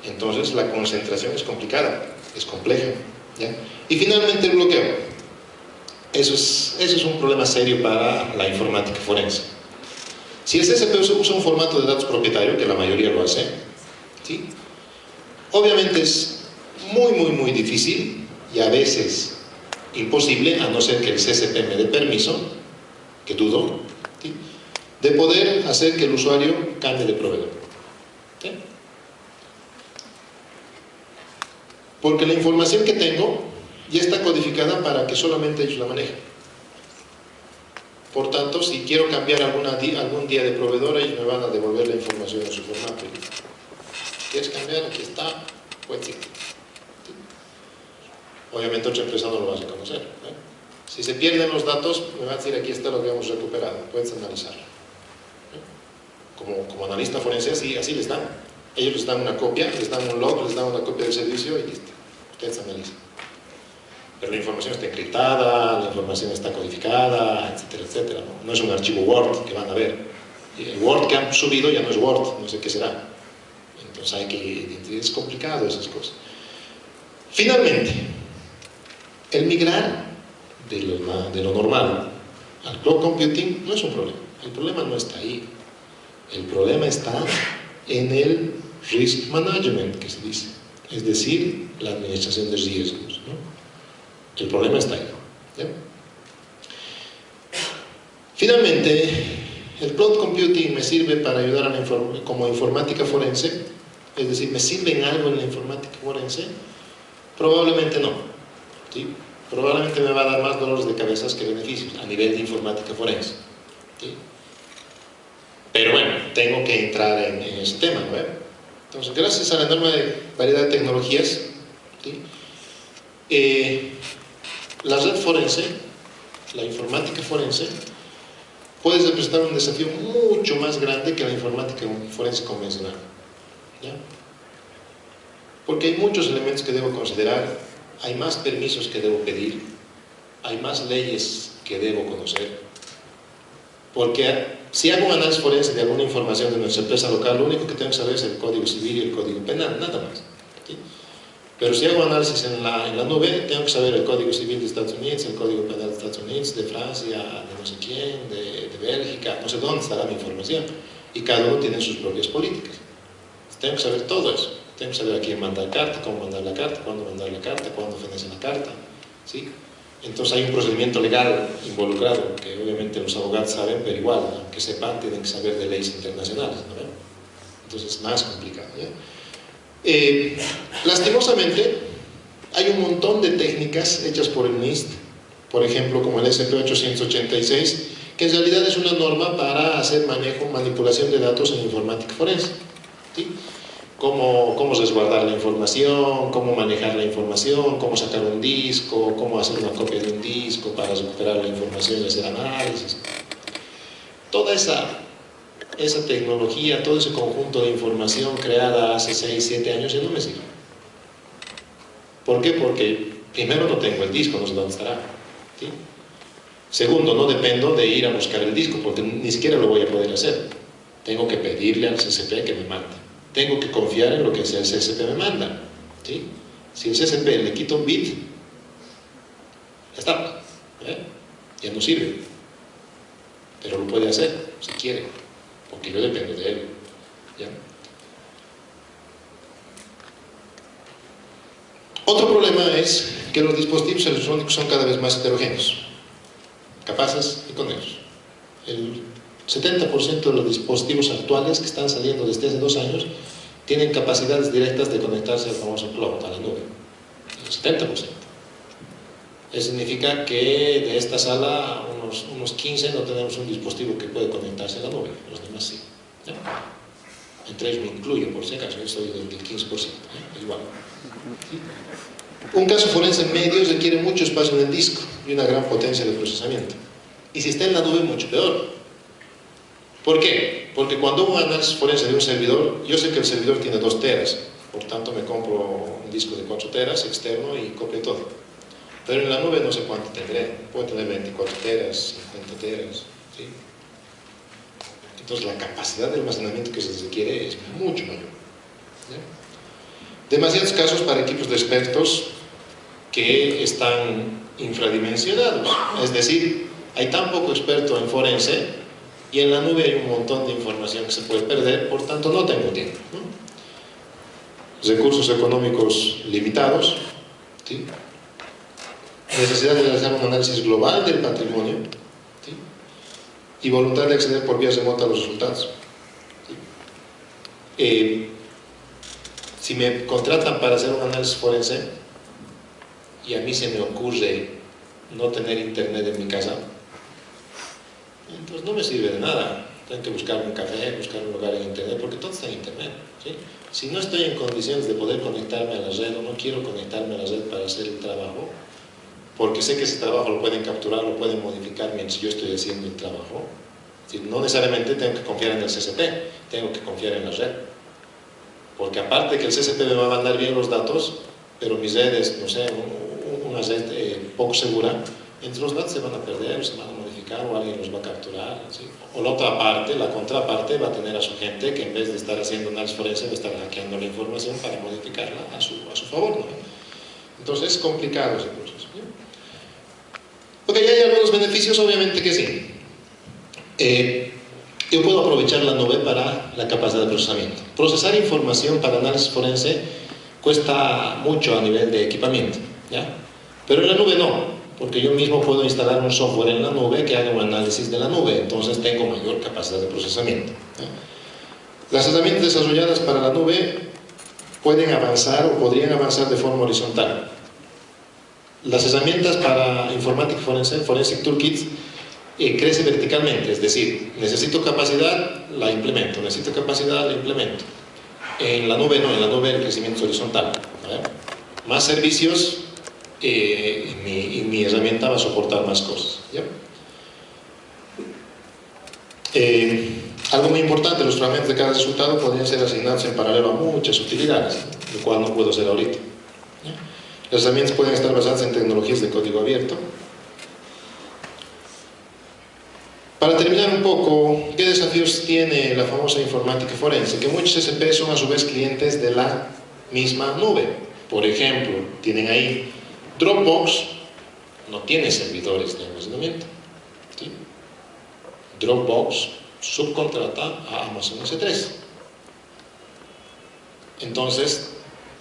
Entonces, la concentración es complicada, es compleja, ¿ya? Y finalmente, el bloqueo. Eso es un problema serio para la informática forense. Si el CCP usa un formato de datos propietario, que la mayoría lo hace, ¿sí? Obviamente es muy difícil y a veces imposible, a no ser que el CCP me dé permiso, que dudo, ¿sí? De poder hacer que el usuario cambie de proveedor, ¿sí? Porque la información que tengo ya está codificada para que solamente ellos la manejen. Por tanto, si quiero cambiar algún día de proveedor, ellos me van a devolver la información en su formato. ¿Quieres cambiar? Aquí está. Pues sí. Obviamente otra empresa no lo va a reconocer, ¿eh? Si se pierden los datos, me va a decir aquí está lo que hemos recuperado, puedes analizarlo, ¿eh? Como analista forense así les dan. Ellos les dan una copia, les dan un log, les dan una copia del servicio y listo, ustedes analizan. Pero la información está encriptada, la información está codificada, etcétera, ¿no? No es un archivo Word que van a ver. El Word que han subido ya no es Word, no sé qué será. Entonces es complicado esas cosas. Finalmente, el migrar de lo normal al cloud computing, no es un problema. El problema no está ahí. El problema está en el risk management, que se dice. Es decir, la administración de riesgos, ¿no? El problema está ahí, ¿ya? Finalmente, el cloud computing me sirve para ayudar a como informática forense, es decir, ¿me sirve en algo en la informática forense? Probablemente no, ¿sí? Probablemente me va a dar más dolores de cabeza que beneficios a nivel de informática forense, ¿sí? Pero bueno, tengo que entrar en ese tema, ¿no? Entonces, gracias a la enorme variedad de tecnologías, ¿sí? La red forense, la informática forense, puede representar un desafío mucho más grande que la informática forense convencional, ¿ya? Porque hay muchos elementos que debo considerar, hay más permisos que debo pedir, hay más leyes que debo conocer. Porque si hago un análisis forense de alguna información de nuestra empresa local, lo único que tengo que saber es el Código Civil y el Código Penal, nada más, ¿sí? Pero si hago análisis en la nube, tengo que saber el Código Civil de Estados Unidos, el Código Penal de Estados Unidos, de Francia, de no sé quién, de Bélgica, no sé dónde estará mi información. Y cada uno tiene sus propias políticas. Tengo que saber todo eso. Tengo que saber a quién mandar carta, cómo mandar la carta, cuándo mandar la carta, cuándo fenece la carta, ¿sí? Entonces hay un procedimiento legal involucrado que obviamente los abogados saben, pero igual, aunque sepan, tienen que saber de leyes internacionales, ¿no? Entonces es más complicado, ¿ya? Lastimosamente, hay un montón de técnicas hechas por el NIST, por ejemplo, como el SP886, que en realidad es una norma para hacer manejo, manipulación de datos en informática forense, ¿sí? Cómo resguardar la información, cómo manejar la información, cómo sacar un disco, cómo hacer una copia de un disco para recuperar la información y hacer análisis. Toda esa tecnología, todo ese conjunto de información creada hace 6, 7 años ya no me sirve. ¿Por qué? Porque primero no tengo el disco, no sé dónde estará, ¿sí? Segundo, no dependo de ir a buscar el disco porque ni siquiera lo voy a poder hacer. Tengo que pedirle al CCP que me mande. Tengo que confiar en lo que el CCP me manda, ¿sí? Si el CCP le quita un bit, ya está, ya no sirve. Pero lo puede hacer, si quiere, porque yo dependo de él, ¿ya? Otro problema es que los dispositivos electrónicos son cada vez más heterogéneos, capaces y conejos. El 70% de los dispositivos actuales que están saliendo desde hace 2 años tienen capacidades directas de conectarse al famoso cloud, a la nube. El 70%. Eso significa que de esta sala, unos 15 no tenemos un dispositivo que puede conectarse a la nube, los demás sí, ¿ya? Entre ellos me incluyo, por si acaso, yo soy del 15%, igual. Un caso forense medio requiere mucho espacio en el disco y una gran potencia de procesamiento. Y si está en la nube, mucho peor. ¿Por qué? Porque cuando hago un análisis forense de un servidor, yo sé que el servidor tiene 2 teras, por tanto me compro un disco de 4 teras externo y copio todo. Pero en la nube no sé cuánto tendré, puedo tener 24 teras, 50 teras, ¿sí? Entonces la capacidad de almacenamiento que se requiere es mucho mayor, ¿ya? Demasiados casos para equipos de expertos que están infradimensionados, es decir, hay tan poco experto en forense y en la nube hay un montón de información que se puede perder, por tanto no tengo tiempo, ¿no? Recursos económicos limitados, ¿sí? Necesidad de realizar un análisis global del patrimonio, ¿sí? Y voluntad de acceder por vía remota a los resultados, ¿sí? Si me contratan para hacer un análisis forense y a mí se me ocurre no tener internet en mi casa, entonces no me sirve de nada. Tengo que buscar un café, buscar un lugar en internet, porque todo está en internet, ¿sí? Si no estoy en condiciones de poder conectarme a la red o no quiero conectarme a la red para hacer el trabajo, porque sé que ese trabajo lo pueden capturar, lo pueden modificar mientras yo estoy haciendo el trabajo, ¿sí? No necesariamente tengo que confiar en el CCP, tengo que confiar en la red. Porque aparte que el CCP me va a mandar bien los datos, pero mis redes, no sé, una red poco segura, entre los datos se van a perder, se van a modificar o alguien los va a capturar, ¿sí? O la otra parte, la contraparte, va a tener a su gente que en vez de estar haciendo análisis forense va a estar hackeando la información para modificarla a su favor, ¿no? Entonces es complicado ese proceso, ¿sí? Ok, hay algunos beneficios, obviamente que sí. Yo puedo aprovechar la nube para la capacidad de procesamiento. Procesar información para análisis forense cuesta mucho a nivel de equipamiento, ¿ya? Pero en la nube no, porque yo mismo puedo instalar un software en la nube que haga un análisis de la nube, entonces tengo mayor capacidad de procesamiento, ¿ya? Las herramientas desarrolladas para la nube pueden avanzar o podrían avanzar de forma horizontal. Las herramientas para informática forense, Forensic Toolkits, crece verticalmente, es decir, necesito capacidad, la implemento, necesito capacidad, la implemento. En la nube no, en la nube el crecimiento es horizontal, ¿vale? Más servicios y mi herramienta va a soportar más cosas, ¿ya? Algo muy importante, los fragmentos de cada resultado podrían ser asignados en paralelo a muchas utilidades, lo cual no puedo hacer ahorita, ¿ya? Las herramientas pueden estar basadas en tecnologías de código abierto. Para terminar un poco, ¿qué desafíos tiene la famosa informática forense? Que muchos SP son a su vez clientes de la misma nube. Por ejemplo, tienen ahí Dropbox, no tiene servidores de almacenamiento, ¿sí? Dropbox subcontrata a Amazon S3. Entonces,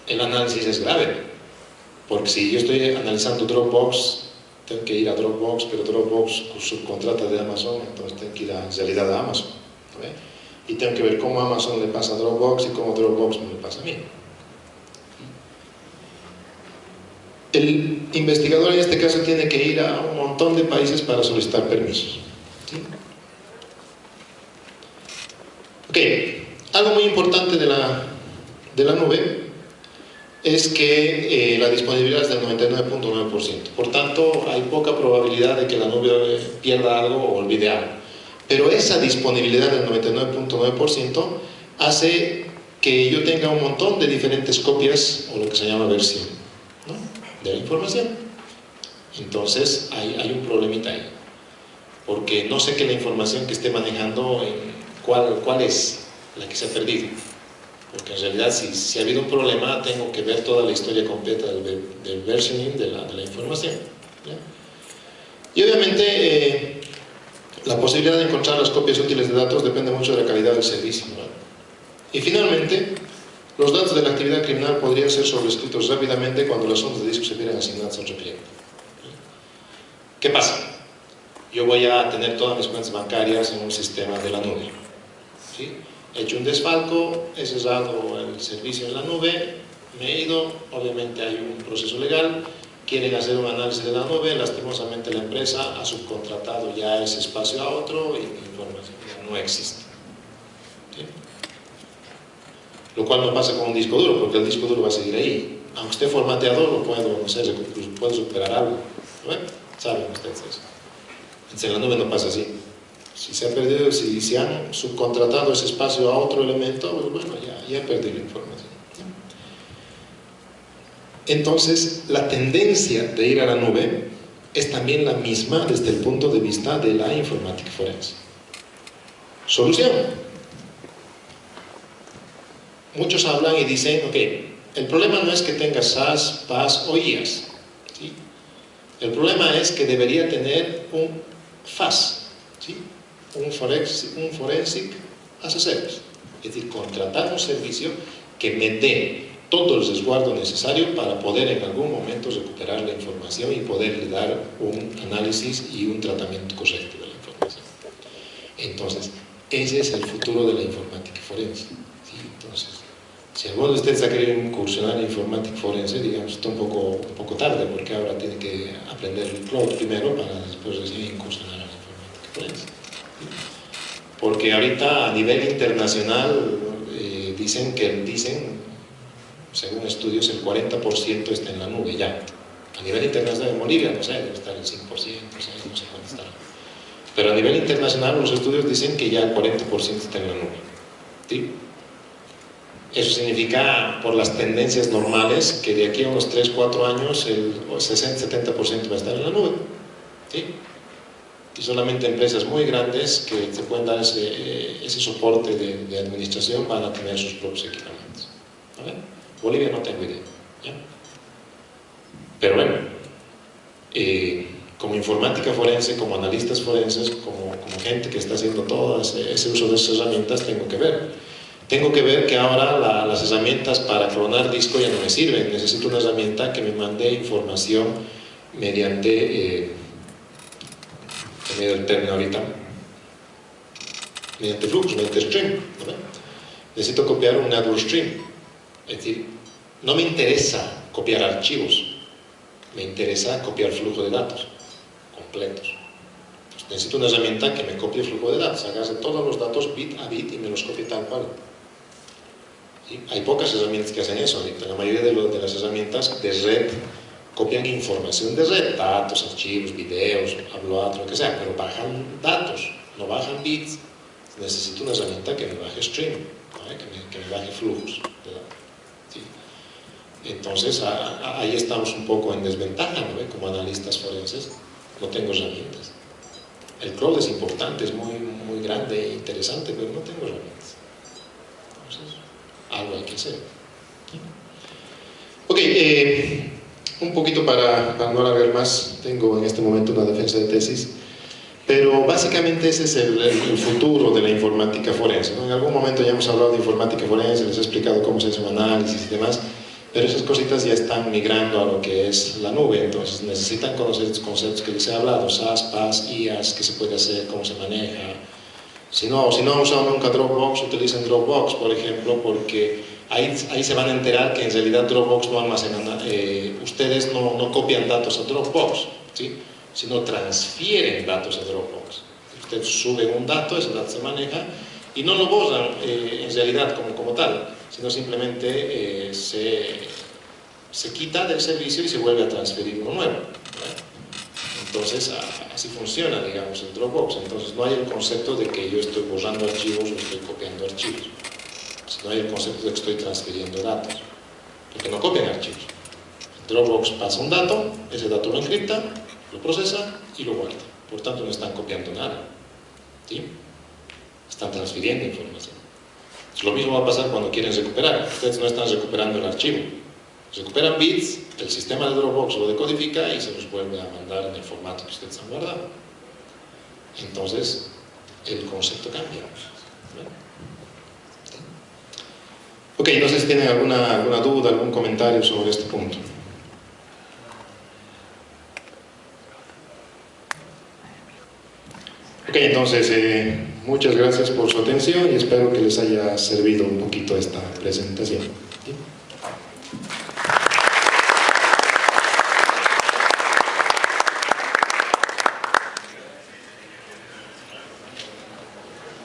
el análisis es grave, porque si yo estoy analizando Dropbox, tengo que ir a Dropbox, pero Dropbox subcontrata de Amazon, entonces tengo que ir en realidad a Amazon, ¿no? Y tengo que ver cómo Amazon le pasa a Dropbox y cómo Dropbox me le pasa a mí. El investigador en este caso tiene que ir a un montón de países para solicitar permisos, ¿sí? Ok, algo muy importante de la nube es que la disponibilidad es del 99.9%. Por tanto, hay poca probabilidad de que la nube pierda algo o olvide algo. Pero esa disponibilidad del 99.9% hace que yo tenga un montón de diferentes copias, o lo que se llama versión, ¿no?, de la información. Entonces, hay un problemita ahí. Porque no sé que la información que esté manejando, cuál es la que se ha perdido. Porque en realidad, si ha habido un problema, tengo que ver toda la historia completa del versioning de la información, ¿ya? Y obviamente, la posibilidad de encontrar las copias útiles de datos depende mucho de la calidad del servicio, ¿no? Y finalmente, los datos de la actividad criminal podrían ser sobrescritos rápidamente cuando las zonas de disco se vieran asignadas a otro cliente. ¿Qué pasa? Yo voy a tener todas mis cuentas bancarias en un sistema de la nube, ¿sí? He hecho un desfalco, he cerrado el servicio en la nube, me he ido, obviamente hay un proceso legal, quieren hacer un análisis de la nube, lastimosamente la empresa ha subcontratado ya ese espacio a otro y la información ya no existe, ¿sí? Lo cual no pasa con un disco duro, porque el disco duro va a seguir ahí. Aunque esté formateado, lo puedo, no sé, puedo recuperar algo, ¿no? ¿Saben ustedes eso? Entonces en la nube no pasa así. Si se ha perdido, si han subcontratado ese espacio a otro elemento, pues bueno, ya he perdido la información. Entonces, la tendencia de ir a la nube es también la misma desde el punto de vista de la informática forense. Solución. Muchos hablan y dicen, ok, el problema no es que tengas SAS, PAS o IAS, ¿sí? El problema es que debería tener un FAS, ¿sí? Un Forensic as a Service, es decir, contratar un servicio que me dé todo el resguardo necesario para poder en algún momento recuperar la información y poderle dar un análisis y un tratamiento correcto de la información. Entonces, ese es el futuro de la informática forense, ¿sí? Entonces, si alguno de ustedes ha querido incursionar en informática forense, digamos, está un poco tarde, porque ahora tiene que aprender el cloud primero para después recién incursionar en la informática forense. Porque ahorita a nivel internacional dicen, según estudios, el 40% está en la nube ya. A nivel internacional, en Bolivia, no sé, debe estar el 5%, no sé cuánto está. Pero a nivel internacional los estudios dicen que ya el 40% está en la nube, ¿sí? Eso significa, por las tendencias normales, que de aquí a unos 3-4 años el 60-70% va a estar en la nube, ¿sí? Y solamente empresas muy grandes que te pueden dar ese soporte de administración van a tener sus propios equipamientos, ¿vale? Bolivia no tengo idea, ¿ya? Pero bueno, como informática forense, como analistas forenses, como gente que está haciendo todo ese uso de esas herramientas, tengo que ver. Tengo que ver que ahora las herramientas para clonar disco ya no me sirven. Necesito una herramienta que me mande información mediante, el término ahorita, mediante flujos, mediante stream, ¿no? Necesito copiar un network stream. Es decir, no me interesa copiar archivos, me interesa copiar flujo de datos completos. Entonces, necesito una herramienta que me copie el flujo de datos, agarre todos los datos bit a bit y me los copie tal cual. ¿Sí? Hay pocas herramientas que hacen eso ahorita. La mayoría de las herramientas de red copian información de red, datos, archivos, videos, upload, lo que sea, pero bajan datos, no bajan bits. Necesito una herramienta que me baje stream, ¿vale? que me baje flujos de datos. ¿Sí? Entonces, ahí estamos un poco en desventaja, ¿no? Como analistas forenses, no tengo herramientas. El crawl es importante, es muy grande e interesante, pero no tengo herramientas. Entonces, algo hay que hacer. Ok, un poquito para no alargar más, tengo en este momento una defensa de tesis, pero básicamente ese es el futuro de la informática forense, ¿no? En algún momento ya hemos hablado de informática forense, les he explicado cómo se hace un análisis y demás, pero esas cositas ya están migrando a lo que es la nube, entonces necesitan conocer estos conceptos que les he hablado, SAS, PAS, IaaS, qué se puede hacer, cómo se maneja. Si no han usado nunca Dropbox, utilicen Dropbox, por ejemplo, porque ahí se van a enterar que en realidad Dropbox no almacena, ustedes no copian datos a Dropbox, ¿sí? Sino transfieren datos a Dropbox. Usted sube un dato, ese dato se maneja y no lo borran en realidad como tal, sino simplemente se quita del servicio y se vuelve a transferir uno nuevo, ¿verdad? Entonces así funciona, digamos, el Dropbox. Entonces no hay el concepto de que yo estoy borrando archivos o estoy copiando archivos, sino hay el concepto de que estoy transfiriendo datos, porque no copian archivos. Dropbox pasa un dato, ese dato lo encripta, lo procesa y lo guarda. Por tanto, no están copiando nada, ¿sí? Están transfiriendo información. Lo mismo va a pasar cuando quieren recuperar. Ustedes no están recuperando el archivo. Recuperan bits, el sistema de Dropbox lo decodifica y se los vuelve a mandar en el formato que ustedes han guardado. Entonces, el concepto cambia. Ok, no sé si tienen alguna duda, algún comentario sobre este punto. Ok, entonces, muchas gracias por su atención y espero que les haya servido un poquito esta presentación. ¿Sí?